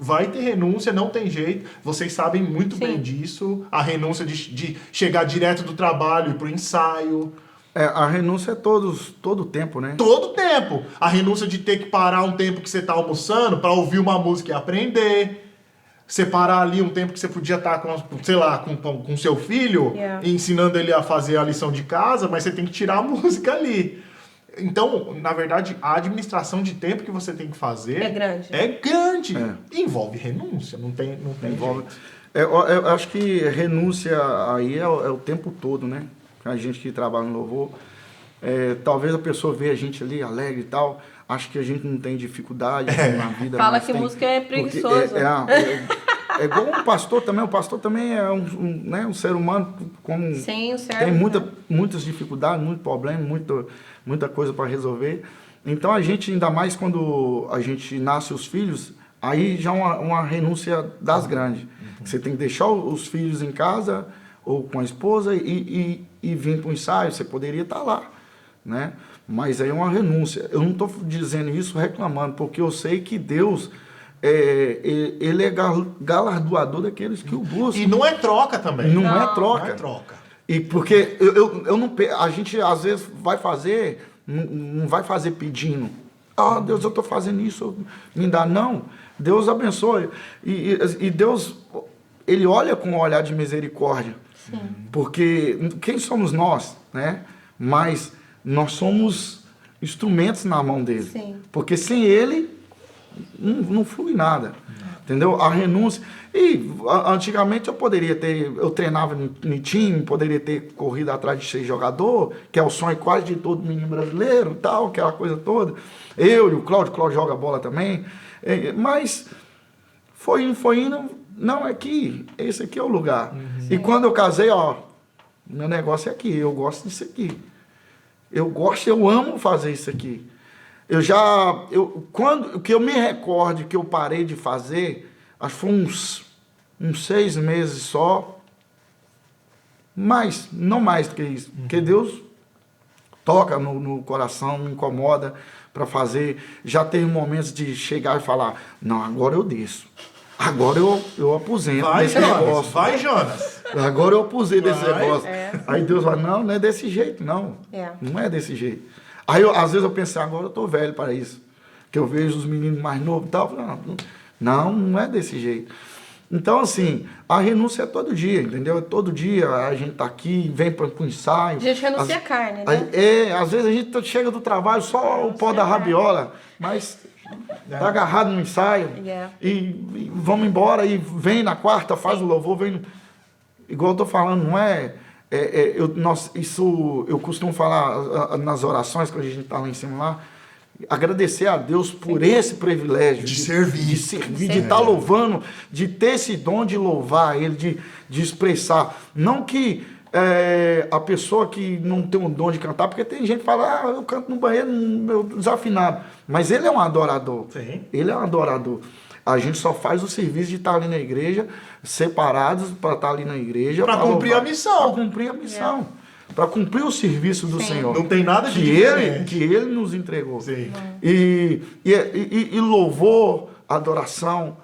S3: Vai ter renúncia, não tem jeito. Vocês sabem muito bem disso. A renúncia de chegar direto do trabalho e pro ensaio.
S2: A renúncia é todo o tempo, né?
S3: Todo tempo. A renúncia de ter que parar um tempo que você tá almoçando para ouvir uma música e aprender. Separar ali um tempo que você podia estar com seu filho, ensinando ele a fazer a lição de casa, mas você tem que tirar a música ali. Então, na verdade, a administração de tempo que você tem que fazer
S1: é grande.
S3: Envolve renúncia, não tem
S2: envolve. Eu acho que renúncia aí é o tempo todo, né? A gente que trabalha no louvor, talvez a pessoa veja a gente ali alegre e tal, acho que a gente não tem dificuldade na vida.
S1: Fala que música é preguiçoso.
S2: É igual um pastor também. O pastor também é um ser humano como tem muitas dificuldades, muito problema, muita coisa para resolver. Então a gente, ainda mais quando a gente nasce os filhos, aí já é uma renúncia das grandes. Você tem que deixar os filhos em casa ou com a esposa e vir para o ensaio. Você poderia estar lá, né? Mas aí é uma renúncia. Eu não estou dizendo isso reclamando, porque eu sei que Deus... ele é galardoador daqueles que o buscam.
S3: E não é troca também.
S2: Não é troca.
S3: Não é troca.
S2: E porque eu não, a gente às vezes vai fazer, não vai fazer pedindo. Deus, eu estou fazendo isso, me dá. Não. Deus abençoe. E Deus, Ele olha com um olhar de misericórdia. Sim. Porque quem somos nós, né? Mas nós somos instrumentos na mão dele. Sim. Porque sem Ele não flui nada, entendeu? A renúncia. E antigamente eu treinava no time, poderia ter corrido atrás de ser jogador, que é o sonho quase de todo menino brasileiro, tal, aquela coisa toda. Eu e o Cláudio joga bola também, mas foi indo, não, esse aqui é o lugar. E quando eu casei, meu negócio é aqui, eu gosto disso aqui. Eu amo fazer isso aqui. Quando que eu me recordo que eu parei de fazer, acho que foi uns 6 meses só, mas não mais do que isso, porque Deus toca no coração, me incomoda para fazer. Já teve momentos de chegar e falar, não, agora eu desço, agora eu aposento desse negócio.
S3: Vai, Jonas.
S2: Agora eu aposento desse negócio. Aí Deus fala, não é desse jeito, não. Não é desse jeito. Aí, às vezes, eu pensei, agora eu estou velho para isso. Que eu vejo os meninos mais novos e tal. Não é desse jeito. Então, assim, a renúncia é todo dia, entendeu? Todo dia a gente está aqui, vem para o ensaio.
S1: A gente renuncia a carne, né?
S2: Às vezes a gente chega do trabalho, só o pó da rabiola, mas está agarrado no ensaio. E vamos embora, e vem na quarta, faz o louvor, vem... Igual eu estou falando, não é... eu costumo falar nas orações, quando a gente está lá em cima lá, agradecer a Deus por esse privilégio
S3: de servir,
S2: de estar louvando, de ter esse dom de louvar Ele, de expressar. Não que a pessoa que não tem um dom de cantar, porque tem gente que fala, eu canto no banheiro, meu desafinado. Mas ele é um adorador.
S3: Sim.
S2: Ele é um adorador. A gente só faz o serviço de estar ali na igreja, separados para estar ali na igreja.
S3: Para cumprir a missão.
S2: Para cumprir a missão. Para cumprir o serviço do Senhor.
S3: Não tem nada de
S2: diferente. Que Ele nos entregou.
S3: Sim.
S2: E louvor, adoração,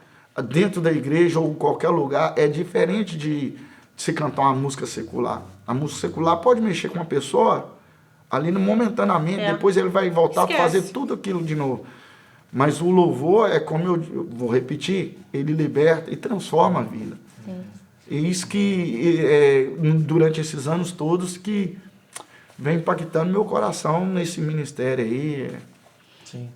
S2: dentro da igreja ou em qualquer lugar, é diferente de se cantar uma música secular. A música secular pode mexer com uma pessoa ali momentaneamente, depois ele vai voltar para fazer tudo aquilo de novo. Mas o louvor é, como eu vou repetir, ele liberta e transforma a vida. Sim. E isso que, durante esses anos todos, que vem impactando meu coração nesse ministério aí. Sim.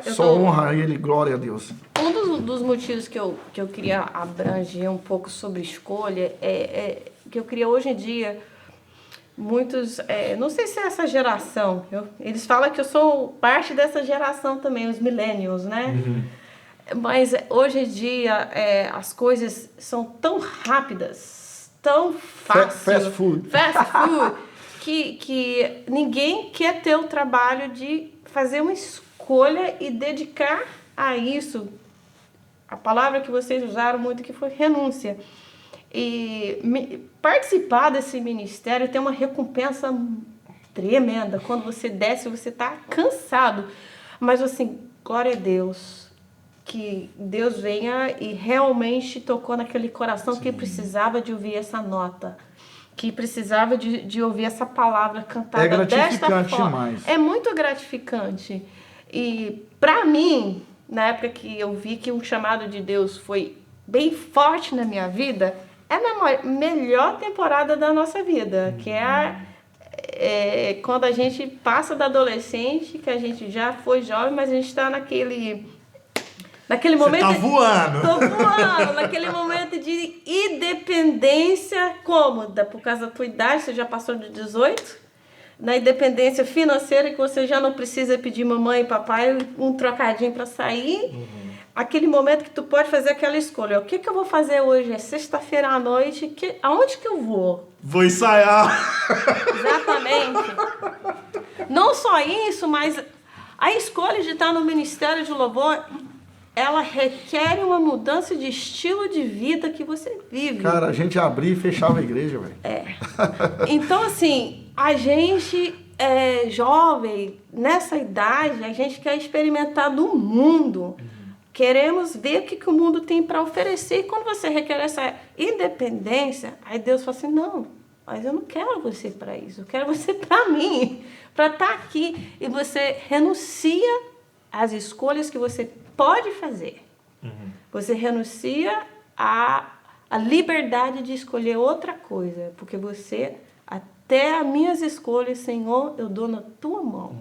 S2: Só honra a Ele, glória a Deus.
S1: Um dos motivos que eu queria abranger um pouco sobre escolha é que eu queria, hoje em dia, muitos, não sei se é essa geração, eles falam que eu sou parte dessa geração também, os millennials, né? Uhum. Mas hoje em dia as coisas são tão rápidas, tão fácil.
S2: Fast food.
S1: Fast food. que ninguém quer ter o trabalho de fazer uma escolha e dedicar a isso. A palavra que vocês usaram muito que foi renúncia. E participar desse ministério tem uma recompensa tremenda. Quando você desce, você está cansado. Mas assim, glória a Deus. Que Deus venha e realmente tocou naquele coração que precisava de ouvir essa nota. Que precisava de ouvir essa palavra cantada desta forma.
S2: É gratificante demais.
S1: É muito gratificante. E para mim, na época que eu vi que o chamado de Deus foi bem forte na minha vida, é a melhor temporada da nossa vida, que é quando a gente passa da adolescente, que a gente já foi jovem, mas a gente está naquele momento...
S3: Você tá voando.
S1: Tô voando, naquele momento de independência cômoda, por causa da tua idade, você já passou de 18, na independência financeira, que você já não precisa pedir mamãe e papai um trocadinho para sair. Aquele momento que tu pode fazer aquela escolha. O que eu vou fazer hoje? É sexta-feira à noite. Aonde que eu vou?
S3: Vou ensaiar.
S1: Exatamente. Não só isso, mas a escolha de estar no Ministério de Louvor, ela requer uma mudança de estilo de vida que você vive.
S2: Cara, a gente abria e fechava a igreja, velho.
S1: Então, assim, a gente é jovem, nessa idade, a gente quer experimentar do mundo. Queremos ver o que o mundo tem para oferecer. E quando você requer essa independência, aí Deus fala assim, não, mas eu não quero você para isso. Eu quero você para mim, para estar aqui. E você renuncia às escolhas que você pode fazer. Você renuncia à liberdade de escolher outra coisa. Porque você, até as minhas escolhas, Senhor, eu dou na tua mão.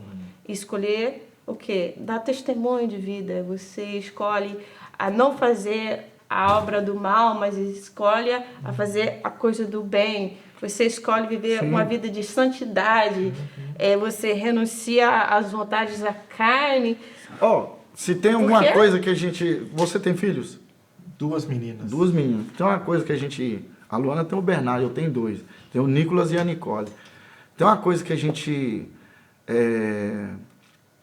S1: Escolher... o quê? Dar testemunho de vida. Você escolhe a não fazer a obra do mal, mas escolhe a fazer a coisa do bem. Você escolhe viver uma vida de santidade. Você renuncia às vontades da carne.
S2: Se tem alguma coisa que a gente... Você tem filhos?
S3: 2 meninas.
S2: 2 meninas. Tem uma coisa que a gente... A Luana tem o Bernardo, eu tenho 2. Tem o Nicolas e a Nicole. Tem uma coisa que a gente...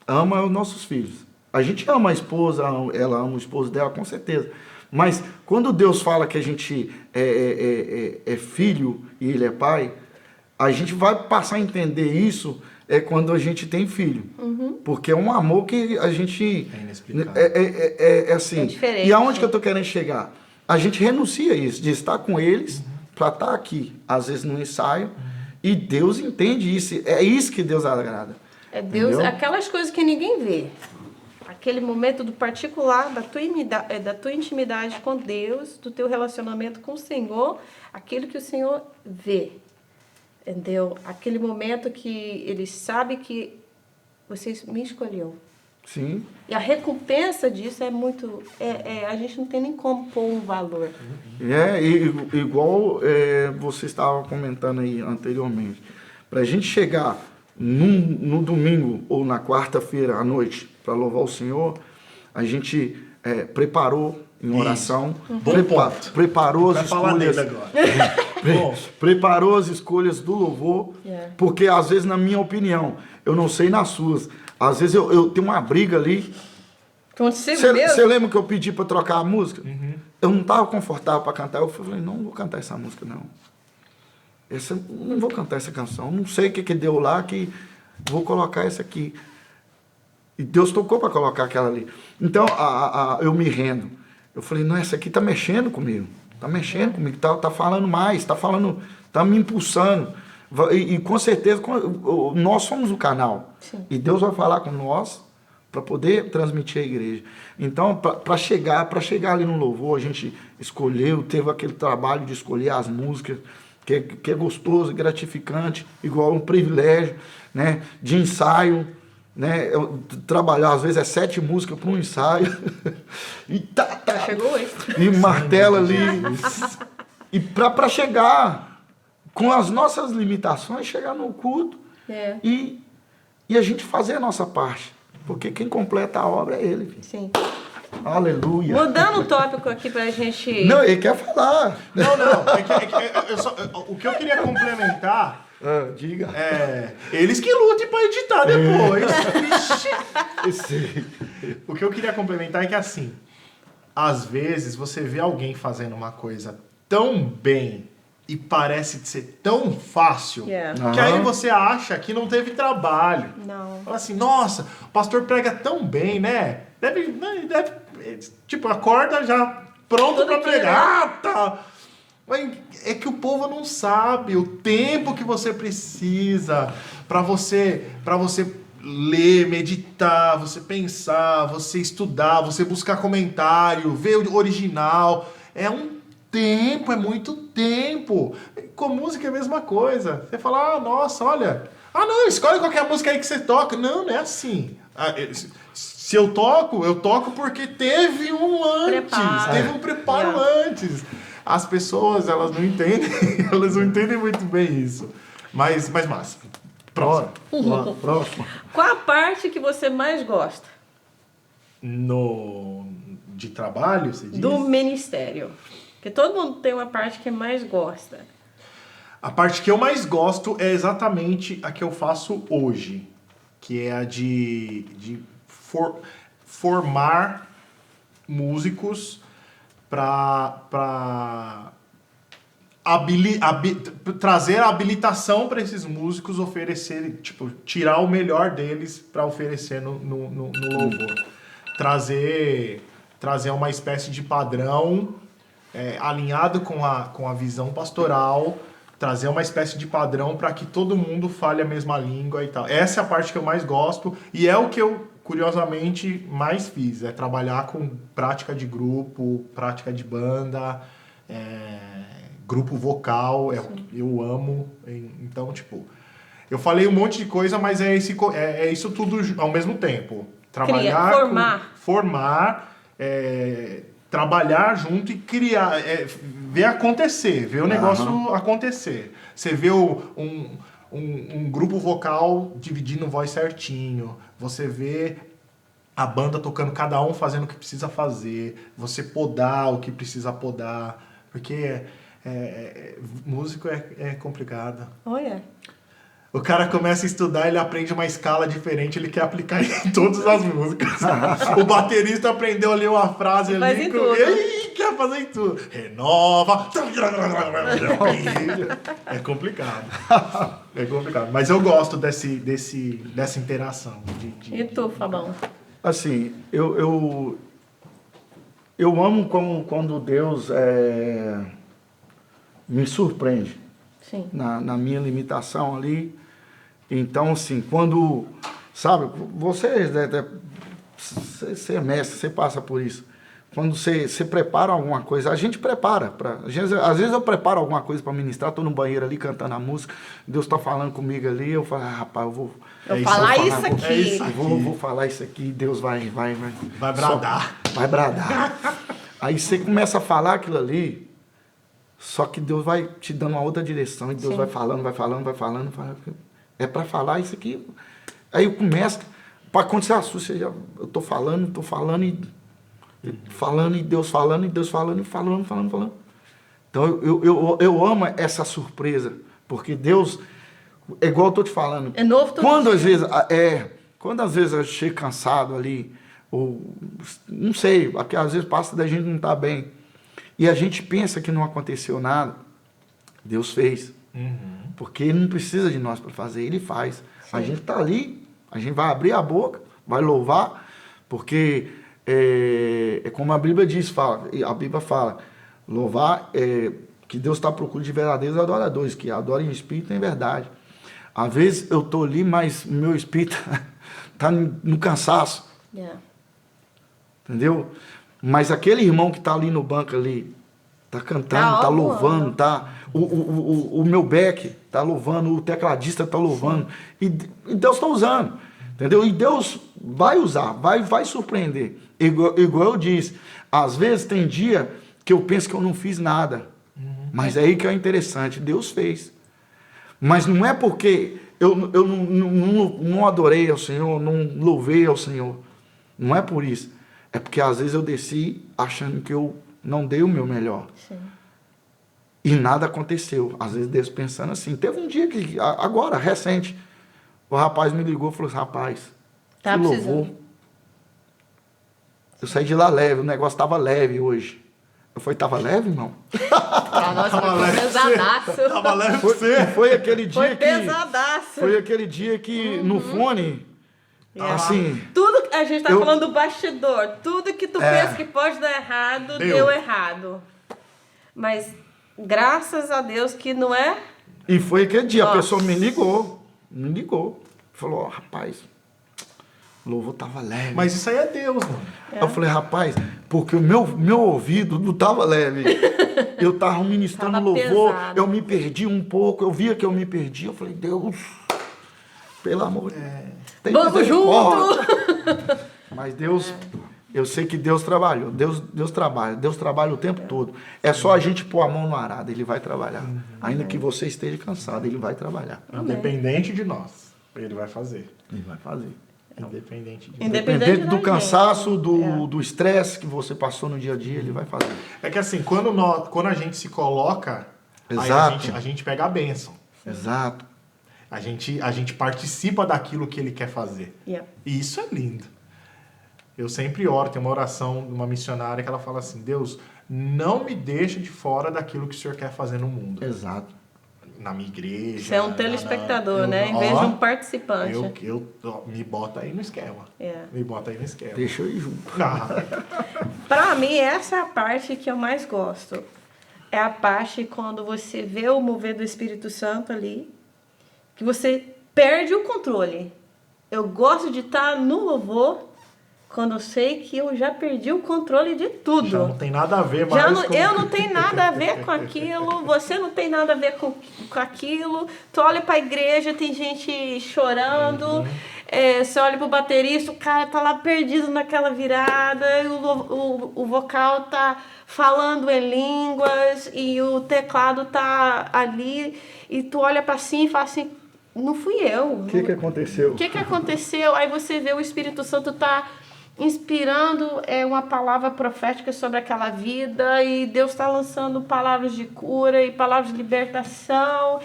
S2: ama os nossos filhos. A gente ama a esposa, ela ama o esposo dela, com certeza. Mas quando Deus fala que a gente é filho e ele é pai, a gente vai passar a entender isso quando a gente tem filho. Porque é um amor que a gente...
S3: É inexplicável.
S2: É assim.
S1: É diferente.
S2: E aonde que eu estou querendo chegar? A gente renuncia a isso, de estar com eles, para estar aqui, às vezes no ensaio, e Deus entende isso. É isso que Deus agrada.
S1: É Deus,
S2: entendeu?
S1: aquelas coisas que ninguém vê. Aquele momento do particular, da tua intimidade com Deus, do teu relacionamento com o Senhor, aquilo que o Senhor vê. Entendeu? Aquele momento que Ele sabe que você me escolheu.
S2: Sim.
S1: E a recompensa disso é muito... a gente não tem nem como pôr um valor.
S2: Igual você estava comentando aí anteriormente. Para a gente chegar no domingo ou na quarta-feira à noite para louvar o Senhor, a gente preparou em oração, preparou as escolhas, preparou as escolhas do louvor, porque às vezes, na minha opinião, eu não sei nas suas, às vezes eu tenho uma briga ali. Você lembra que eu pedi para trocar a música? Eu não estava confortável para cantar, eu falei, não vou cantar essa música não. Não vou cantar essa canção, não sei o que deu lá, que vou colocar essa aqui. E Deus tocou para colocar aquela ali. Então, eu me rendo. Eu falei, não, essa aqui está mexendo comigo. Está mexendo comigo, está falando mais, está me impulsando. E com certeza, nós somos o canal.
S1: Sim.
S2: E Deus vai falar com nós para poder transmitir a igreja. Então, para chegar ali no louvor, a gente escolheu, teve aquele trabalho de escolher as músicas, que é gostoso, gratificante, igual um privilégio, né, de ensaio, né, eu trabalhar, às vezes 7 músicas para um ensaio, e
S1: Chegou isso.
S2: E martela ali, e para chegar com as nossas limitações, chegar no culto, e a gente fazer a nossa parte, porque quem completa a obra é Ele.
S1: Sim.
S2: Aleluia.
S1: Mudando o tópico aqui pra gente...
S2: Não, ele quer falar.
S3: Não. O que eu queria complementar...
S2: Diga.
S3: Eles que lutem pra editar depois.
S2: Sim.
S3: O que eu queria complementar é que, assim, às vezes você vê alguém fazendo uma coisa tão bem e parece ser tão fácil, que aí você acha que não teve trabalho.
S1: Não.
S3: Fala assim, nossa, o pastor prega tão bem, né? Deve tipo, acorda já pronto pra pregar. Tá. Mas é que o povo não sabe o tempo que você precisa pra você ler, meditar, você pensar, você estudar, você buscar comentário, ver o original. É muito tempo. Com música é a mesma coisa. Você fala, nossa, olha... não, escolhe qualquer música aí que você toca. Não é assim. Se eu toco porque teve um antes. Teve um preparo antes. As pessoas, elas não entendem. Elas não entendem muito bem isso. Mas massa. Próximo.
S2: Próximo.
S1: Qual a parte que você mais gosta?
S3: De trabalho, você diz?
S1: Do ministério. Porque todo mundo tem uma parte que mais gosta.
S3: A parte que eu mais gosto é exatamente a que eu faço hoje. Que é a de formar músicos para trazer a habilitação para esses músicos oferecerem, tipo, tirar o melhor deles para oferecer no louvor. Trazer uma espécie de padrão alinhado com a visão pastoral, trazer uma espécie de padrão para que todo mundo fale a mesma língua e tal. Essa é a parte que eu mais gosto e é o que eu, curiosamente, mais fiz. É trabalhar com prática de grupo, prática de banda, grupo vocal, eu amo. Então, tipo, eu falei um monte de coisa, mas é isso tudo ao mesmo tempo. Trabalhar, formar, trabalhar junto e criar, ver acontecer, ver o negócio acontecer. Você vê um grupo vocal dividindo voz certinho, você vê a banda tocando, cada um fazendo o que precisa fazer, você podar o que precisa podar, porque músico é complicado.
S1: Olha.
S3: O cara começa a estudar, ele aprende uma escala diferente, ele quer aplicar em todas as músicas. O baterista aprendeu ali uma frase ali, ele quer fazer em tudo. Renova. É complicado. É complicado. Mas eu gosto dessa interação.
S1: E tu, Fabão?
S2: Assim, eu amo quando Deus me surpreende.
S1: Sim.
S2: Na minha limitação ali. Então, assim, quando, sabe, você é mestre, você passa por isso. Quando você prepara alguma coisa, a gente prepara. Às vezes eu preparo alguma coisa para ministrar, estou no banheiro ali cantando a música, Deus está falando comigo ali, eu falo, rapaz, eu vou
S1: falar isso aqui.
S2: Vou falar isso aqui, Deus vai
S3: bradar.
S2: Vai bradar. Aí você começa a falar aquilo ali. Só que Deus vai te dando uma outra direção, e Deus vai falando. É para falar isso aqui. Aí eu começo, para acontecer a sua, eu estou falando, e Deus falando, e falando. Então eu amo essa surpresa, porque Deus, é igual eu estou te falando.
S1: É novo todo dia.
S2: Quando às vezes eu chego cansado ali, ou não sei, porque às vezes passa da gente não estar bem. E a gente pensa que não aconteceu nada. Deus fez. Porque Ele não precisa de nós para fazer, Ele faz. Sim. A gente está ali, a gente vai abrir a boca, vai louvar, porque é como a Bíblia diz, a Bíblia fala, louvar que Deus está à procura de verdadeiros adoradores, que adorem em espírito e em verdade. Às vezes eu estou ali, mas meu espírito está no cansaço. Entendeu? Mas aquele irmão que está ali no banco ali, está cantando, está louvando, o meu Beck está louvando, o tecladista está louvando, e Deus está usando, entendeu? E Deus vai usar, vai surpreender. Igual eu disse, às vezes tem dia que eu penso que eu não fiz nada, mas é aí que é interessante, Deus fez. Mas não é porque eu não adorei ao Senhor, não louvei ao Senhor, não é por isso. É porque às vezes eu desci achando que eu não dei o meu melhor.
S1: Sim.
S2: E nada aconteceu. Às vezes desço pensando assim. Teve um dia que, agora, recente, o rapaz me ligou e falou assim, rapaz,
S1: Tá
S2: que
S1: precisando.
S2: louvor. Eu saí de lá leve, o negócio estava leve hoje. Eu falei, tava leve, irmão?
S1: Pra nós
S3: Tava
S1: foi
S3: leve
S1: pesadaço.
S3: Tava leve pra você.
S2: Foi aquele dia
S1: Foi
S2: que...
S1: pesadaço.
S2: Foi aquele dia que no fone, assim...
S1: Tudo, a gente tá
S2: Eu-
S1: falando do bastidor. Tudo que tu pensa que pode dar errado, deu errado. Mas graças a Deus que não é...
S2: E foi aquele dia, a
S1: Nossa.
S2: pessoa me ligou. Falou, ó, rapaz, o louvor tava leve.
S3: Mas isso aí é Deus, mano.
S2: Eu falei, rapaz, porque o meu ouvido não tava leve. Eu tava ministrando
S1: Tava
S2: louvor,
S1: pesado.
S2: eu me perdi um pouco, eu via que eu me perdi, eu falei, Deus, pelo amor de Deus, tem
S1: Vamos
S2: misericórdia.
S1: junto!
S2: Mas Deus, eu sei que Deus trabalhou, Deus trabalha o tempo todo. É só a gente pôr a mão no arado, Ele vai trabalhar. Ainda que você esteja cansado, Ele vai trabalhar.
S3: Independente de nós, ele vai fazer.
S2: Ele vai fazer.
S3: Independente de
S2: Independente do
S1: da
S2: cansaço,
S1: gente.
S2: do estresse que você passou no dia a dia, Ele vai fazer.
S3: É que assim, quando a gente se coloca, aí
S2: Exato.
S3: a gente pega a bênção.
S2: Exato.
S3: A gente participa daquilo que ele quer fazer.
S1: Yeah.
S3: E isso é lindo. Eu sempre oro, tem uma oração de uma missionária que ela fala assim, Deus, não me deixa de fora daquilo que o Senhor quer fazer no mundo.
S2: Exato.
S3: Na minha igreja.
S1: Você é um telespectador, né? Em
S3: Ó,
S1: vez de um participante.
S3: Me bota aí no esquema.
S1: É.
S3: Me bota aí no esquema.
S2: Deixa eu ir junto.
S1: Pra mim, essa é a parte que eu mais gosto. É a parte quando você vê o mover do Espírito Santo ali, que você perde o controle. Eu gosto de estar no louvor quando eu sei que eu já perdi o controle de tudo.
S3: Já não tem nada a ver mais
S1: Já não,
S3: com...
S1: eu não tenho nada a ver com aquilo, você não tem nada a ver com aquilo. Tu olha pra igreja, tem gente chorando. Você olha pro baterista, o cara tá lá perdido naquela virada, e o vocal tá falando em línguas, e o teclado tá ali, e tu olha pra cima e fala assim, não fui eu.
S2: O que aconteceu?
S1: O que aconteceu? Aí você vê o Espírito Santo tá inspirando uma palavra profética sobre aquela vida, e Deus está lançando palavras de cura e palavras de libertação,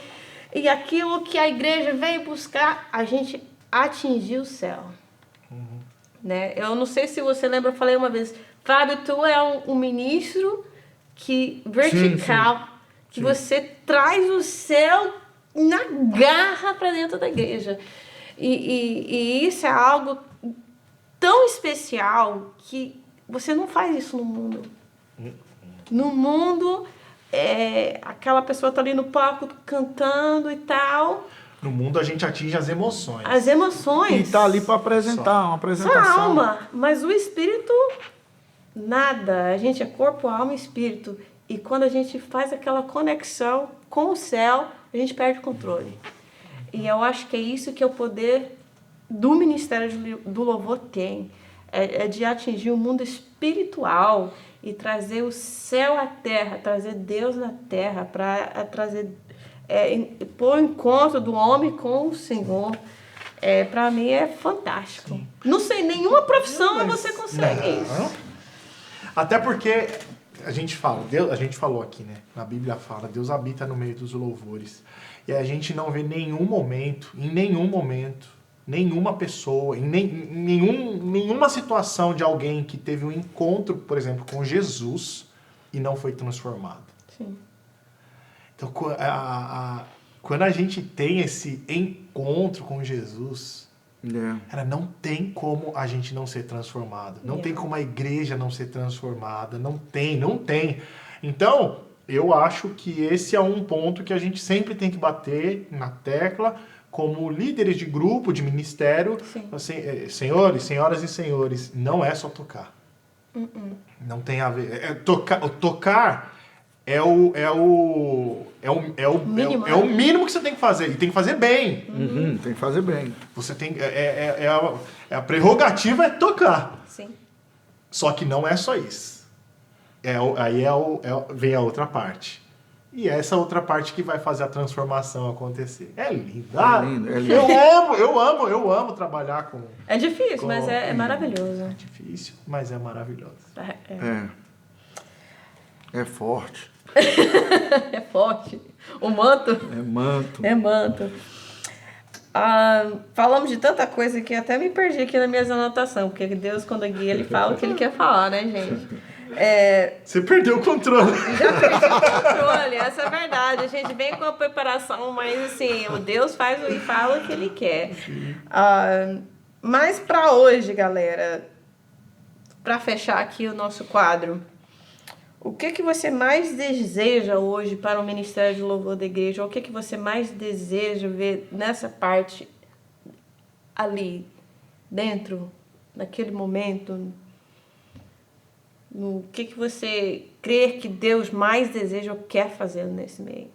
S1: e aquilo que a igreja veio buscar, a gente atingiu o céu. Né? Eu não sei se você lembra, eu falei uma vez, Fábio, tu é um ministro vertical, que você traz o céu na garra para dentro da igreja. E isso é algo tão especial que você não faz isso no mundo. No mundo, aquela pessoa está ali no palco cantando e tal.
S3: No mundo a gente atinge as emoções.
S1: As emoções.
S2: E tá ali para apresentar, uma apresentação.
S1: Só a alma, mas o espírito, nada. A gente é corpo, alma e espírito. E quando a gente faz aquela conexão com o céu, a gente perde o controle. E eu acho que é isso que o poder do Ministério do Louvor tem. É de atingir o mundo espiritual e trazer o céu à terra, trazer Deus na terra, para trazer... pôr o encontro do homem com o Senhor. Para mim é fantástico. Sim. Não sei, nenhuma profissão você consegue isso.
S3: Até porque a gente falou aqui, né? Na Bíblia fala, Deus habita no meio dos louvores. E a gente não vê em nenhum momento, nenhuma pessoa, nenhuma situação de alguém que teve um encontro, por exemplo, com Jesus e não foi transformado.
S1: Sim.
S3: Então, quando a gente tem esse encontro com Jesus, não tem como a gente não ser transformado. Não tem como a igreja não ser transformada. Não tem. Então, eu acho que esse é um ponto que a gente sempre tem que bater na tecla, como líderes de grupo, de ministério. Assim, senhores, senhoras e senhores, não é só tocar. Não tem a ver. Tocar é o mínimo que você tem que fazer. E tem que fazer bem.
S2: Tem que fazer bem.
S3: Você tem... a prerrogativa é tocar.
S1: Sim.
S3: Só que não é só isso. Vem a outra parte. E essa outra parte que vai fazer a transformação acontecer. É lindo.
S2: É lindo, é lindo.
S3: Eu amo trabalhar com...
S1: É difícil, mas é maravilhoso.
S3: É difícil, mas é maravilhoso.
S2: É forte.
S1: É forte. O manto?
S2: É manto.
S1: É manto. Falamos de tanta coisa que até me perdi aqui nas minhas anotações, porque Deus, quando guia, ele fala o que ele quer falar, né, gente?
S3: Você perdeu o controle.
S1: Já perdi o controle, essa é a verdade. A gente vem com a preparação, mas assim, o Deus faz e fala o que ele quer. Mas para hoje, galera, para fechar aqui o nosso quadro, o que você mais deseja hoje para o Ministério de Louvor da Igreja? O que você mais deseja ver nessa parte ali, dentro, naquele momento? O que você crê que Deus mais deseja ou quer fazer nesse meio?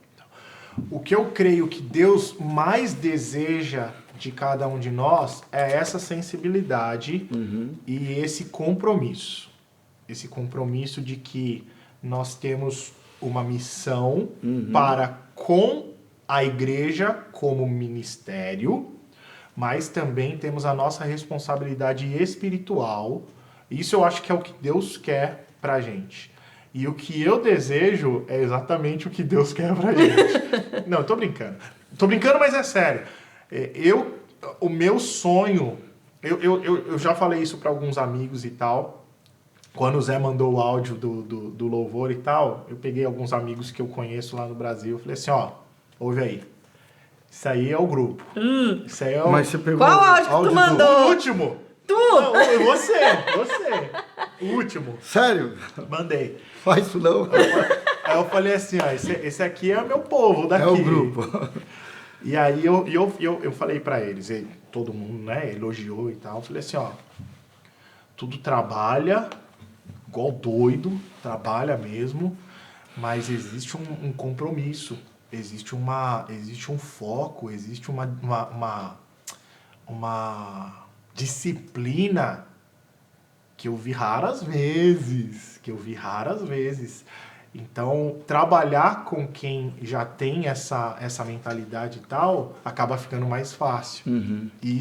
S3: O que eu creio que Deus mais deseja de cada um de nós é essa sensibilidade e esse compromisso. Esse compromisso de que nós temos uma missão para com a igreja como ministério, mas também temos a nossa responsabilidade espiritual. Isso eu acho que é o que Deus quer pra gente. E o que eu desejo é exatamente o que Deus quer pra gente. Não, eu tô brincando. Tô brincando, mas é sério. O meu sonho... Eu já falei isso pra alguns amigos e tal. Quando o Zé mandou o áudio do louvor e tal, eu peguei alguns amigos que eu conheço lá no Brasil. Eu falei assim, ouve aí. Isso aí é o grupo. Isso aí é o...
S2: Mas você pegou
S1: qual áudio que tu mandou?
S3: O último.
S1: Tu!
S3: Não, você. O último.
S2: Sério?
S3: Mandei.
S2: Faz isso não.
S3: Aí eu falei assim, esse aqui é o meu povo daqui.
S2: É o grupo.
S3: E aí eu falei pra eles, e todo mundo, né, elogiou e tal. Eu falei assim, tudo trabalha, igual doido, trabalha mesmo, mas existe um compromisso, existe um foco, existe uma disciplina que eu vi raras vezes. Então, trabalhar com quem já tem essa mentalidade e tal, acaba ficando mais fácil. E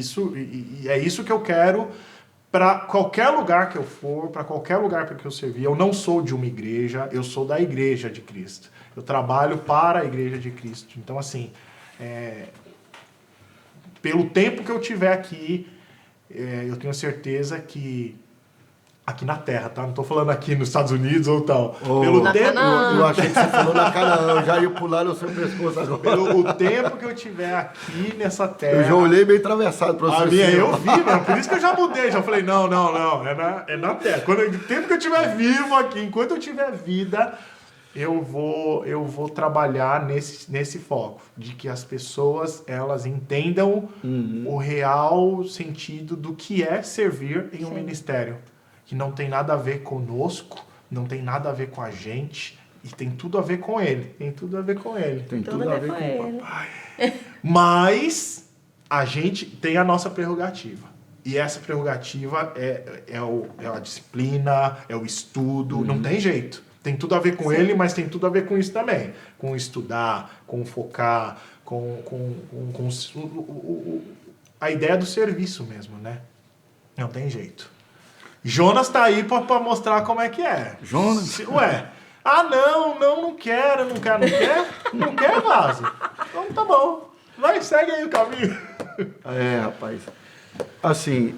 S3: é isso que eu quero para qualquer lugar que eu for, para qualquer lugar para que eu servir. Eu não sou de uma igreja, eu sou da Igreja de Cristo. Eu trabalho para a Igreja de Cristo. Então, assim, pelo tempo que eu tiver aqui, eu tenho certeza que aqui na Terra, tá? Não tô falando aqui nos Estados Unidos ou tal. Pelo tempo...
S2: Eu achei que você falou na Canaã, eu já ia pular no seu pescoço agora.
S3: Pelo tempo que eu tiver aqui nessa Terra...
S2: Eu já olhei meio atravessado pra você.
S3: Eu vi, mano. Por isso que eu já mudei. Já falei, não. É na Terra. O tempo que eu estiver vivo aqui, enquanto eu tiver vida, eu vou trabalhar nesse foco. De que as pessoas, elas entendam o real sentido do que é servir em um ministério. Que não tem nada a ver conosco, não tem nada a ver com a gente, e tem tudo a ver com ele. Tem tudo a ver com ele.
S2: Tem tudo a ver com o papai.
S3: Mas a gente tem a nossa prerrogativa. E essa prerrogativa é a disciplina, é o estudo, não tem jeito. Tem tudo a ver com ele, mas tem tudo a ver com isso também. Com estudar, com focar, com a ideia do serviço mesmo, né? Não tem jeito. Jonas tá aí pra mostrar como é que é.
S2: Jonas?
S3: Não quero. Não quer, vaso. Então tá bom. Vai, segue aí o caminho.
S2: Rapaz. Assim,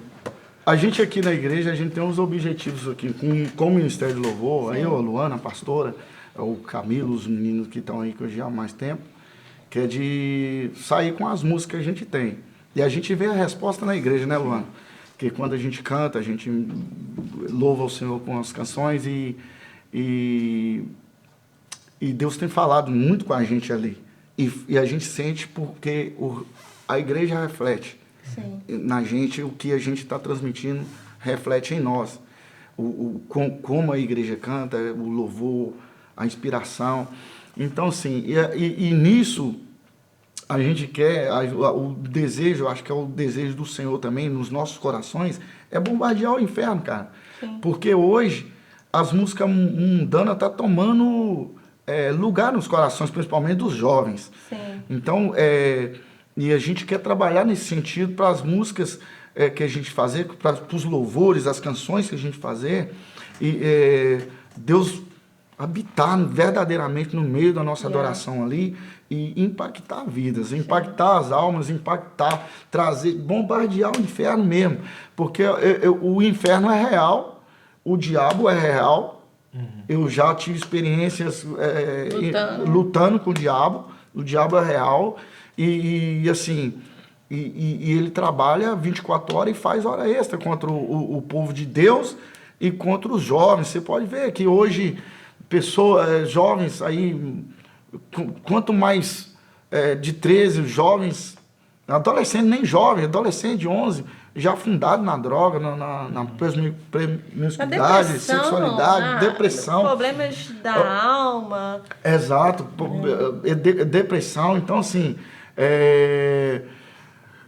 S2: a gente aqui na igreja, a gente tem uns objetivos aqui com o Ministério de Louvor. Aí, a Luana, a pastora, o Camilo, os meninos que estão aí, que eu já há mais tempo, que é de sair com as músicas que a gente tem. E a gente vê a resposta na igreja, né, Luana? Porque quando a gente canta, a gente louva o Senhor com as canções e Deus tem falado muito com a gente ali. E a gente sente porque a igreja reflete na gente, o que a gente está transmitindo reflete em nós. Como a igreja canta, o louvor, a inspiração. Então, assim, e nisso... A gente quer, o desejo, acho que é o desejo do Senhor também, nos nossos corações, é bombardear o inferno, cara. Sim. Porque hoje, as músicas mundanas estão tomando lugar nos corações, principalmente dos jovens.
S1: Sim.
S2: Então, e a gente quer trabalhar nesse sentido para as músicas que a gente fazer, para os louvores, as canções que a gente fazer, e Deus habitar verdadeiramente no meio da nossa adoração ali e impactar vidas, impactar as almas, impactar, trazer, bombardear o inferno mesmo, porque o inferno é real, o diabo é real. Eu já tive experiências lutando com o diabo é real, e assim, e ele trabalha 24 horas e faz hora extra contra o povo de Deus e contra os jovens. Você pode ver que hoje, pessoas, jovens aí, quanto mais de 13, jovens, adolescente, nem jovem, adolescente de 11, já afundado na droga, na promiscuidade, sexualidade, depressão.
S1: Problemas da alma.
S2: Exato, depressão. Então, assim,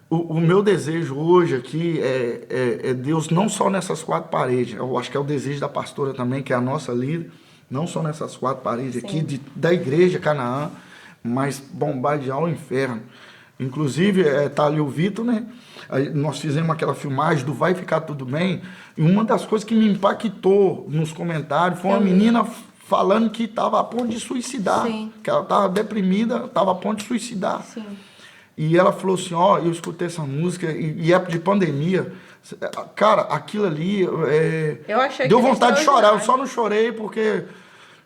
S2: o meu desejo hoje aqui é Deus não só nessas 4 paredes, eu acho que é o desejo da pastora também, que é a nossa líder, não só nessas 4 paredes aqui, da igreja Canaã, mas bombardear o inferno. Inclusive, tá ali o Vitor, né? Aí nós fizemos aquela filmagem do Vai Ficar Tudo Bem, e uma das coisas que me impactou nos comentários foi uma menina falando que estava a ponto de suicidar, que ela estava deprimida, estava a ponto de suicidar.
S1: Sim.
S2: E ela falou assim, eu escutei essa música, e época de pandemia, cara, aquilo ali,
S1: eu achei
S2: deu vontade de chorar, eu só não chorei porque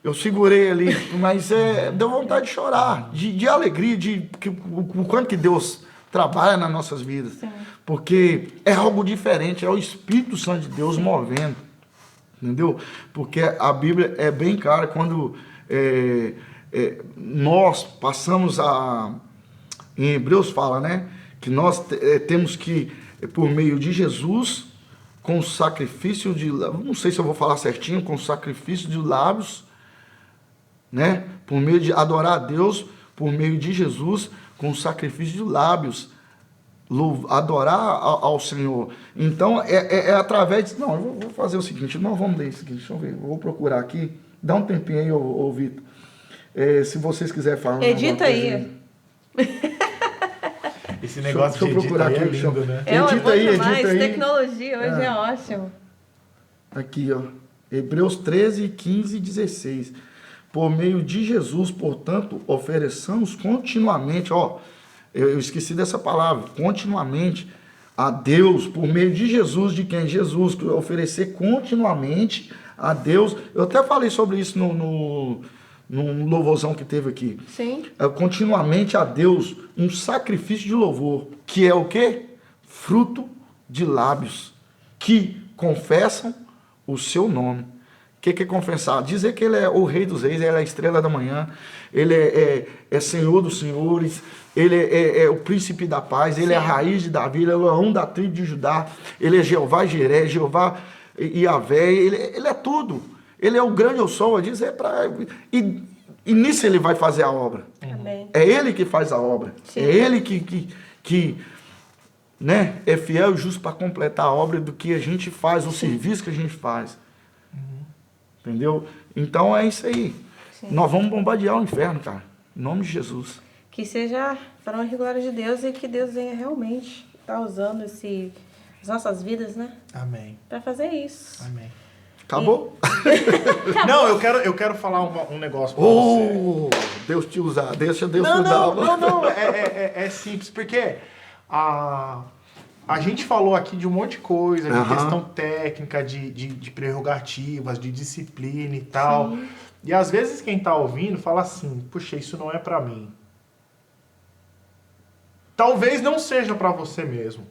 S2: eu segurei ali, mas deu vontade de chorar, de alegria, o quanto que Deus trabalha nas nossas vidas. Sim. Porque é algo diferente, é o Espírito Santo de Deus movendo, entendeu? Porque a Bíblia é bem clara quando nós passamos em Hebreus fala, né? Que nós temos que, por meio de Jesus, com sacrifício de, não sei se eu vou falar certinho, com sacrifício de lábios, né? Por meio de adorar a Deus, por meio de Jesus, com sacrifício de lábios, adorar ao Senhor. Então, através de... Não, eu vou fazer o seguinte, nós vamos ler isso aqui, deixa eu ver, eu vou procurar aqui, dá um tempinho aí, ô Vitor. Se vocês quiserem falar...
S1: Edita aí.
S3: Esse negócio
S2: deixa eu procurar aqui,
S3: é lindo, né?
S2: Edita aí, edita aí.
S1: Tecnologia hoje é ótimo.
S2: Aqui, ó, Hebreus 13, 15 e 16. Por meio de Jesus, portanto, ofereçamos continuamente, eu esqueci dessa palavra, continuamente a Deus, por meio de Jesus, de quem? Jesus, oferecer continuamente a Deus. Eu até falei sobre isso no louvorzão que teve aqui.
S1: Sim.
S2: Continuamente a Deus um sacrifício de louvor, que é o quê? Fruto de lábios que confessam o seu nome. O que é confessar? Dizer que ele é o Rei dos Reis, ele é a estrela da manhã, ele é Senhor dos senhores, ele é o príncipe da paz, ele é a raiz de Davi, ele é o leão da tribo de Judá, ele é Jeová Jiré, Jeová Iavé, ele é tudo. Ele é o grande eu sou, e nisso ele vai fazer a obra.
S1: Amém.
S2: É ele que faz a obra. Sim. É ele que né, é fiel e justo para completar a obra do que a gente faz, o serviço que a gente faz. Entendeu? Então é isso aí. Sim. Nós vamos bombardear o inferno, cara. Em nome de Jesus.
S1: Que seja para a honra e glória de Deus e que Deus venha realmente estar usando as nossas vidas, né?
S3: Amém.
S1: Para fazer isso.
S3: Amém.
S2: Acabou?
S3: Não, eu quero falar um negócio pra você.
S2: Deus te usar, deixa Deus te usar.
S3: Não, é simples, porque a gente falou aqui de um monte de coisa, de questão técnica, de prerrogativas, de disciplina e tal. Sim. E às vezes quem tá ouvindo fala assim, puxa, isso não é pra mim. Talvez não seja pra você mesmo,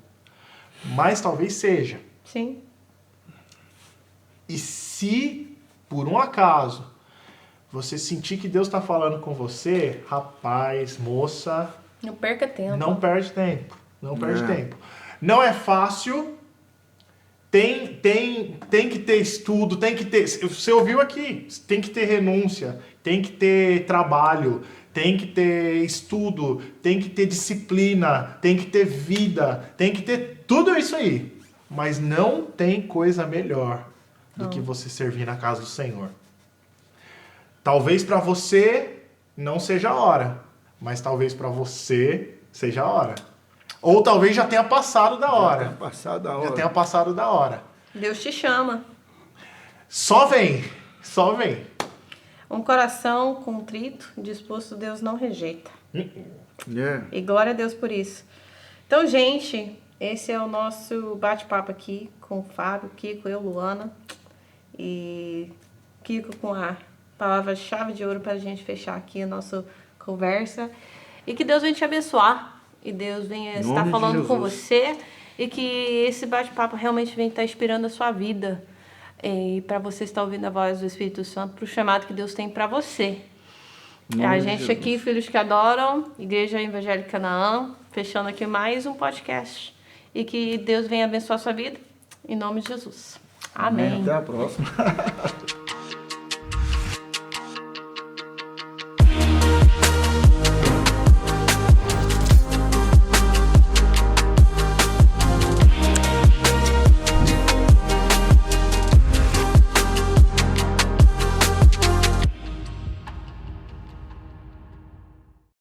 S3: mas talvez seja.
S1: Sim.
S3: E se, por um acaso, você sentir que Deus está falando com você, rapaz, moça...
S1: Não perca tempo.
S3: Não perde tempo. Não perde tempo. Não é fácil. Tem que ter estudo, tem que ter... Você ouviu aqui. Tem que ter renúncia, tem que ter trabalho, tem que ter estudo, tem que ter disciplina, tem que ter vida, tem que ter tudo isso aí. Mas não tem coisa melhor do que você servir na casa do Senhor. Talvez para você não seja a hora, mas talvez para você seja a hora. Ou talvez já tenha passado da hora.
S2: Já tenha passado da hora.
S3: Já tenha passado da hora.
S1: Deus te chama.
S3: Só vem. Só vem.
S1: Um coração contrito, disposto, Deus não rejeita.
S2: Yeah.
S1: E glória a Deus por isso. Então, gente, esse é o nosso bate-papo aqui com o Fábio, Kiko, eu, Luana. E Kiko com a palavra-chave de ouro para a gente fechar aqui a nossa conversa. E que Deus venha te abençoar. E Deus venha estar falando com você. E que esse bate-papo realmente venha estar inspirando a sua vida. E para você estar ouvindo a voz do Espírito Santo, para o chamado que Deus tem para você. A gente aqui, Filhos que Adoram, Igreja Evangélica Canaã, fechando aqui mais um podcast. E que Deus venha abençoar a sua vida. Em nome de Jesus. Amém.
S2: Até a próxima.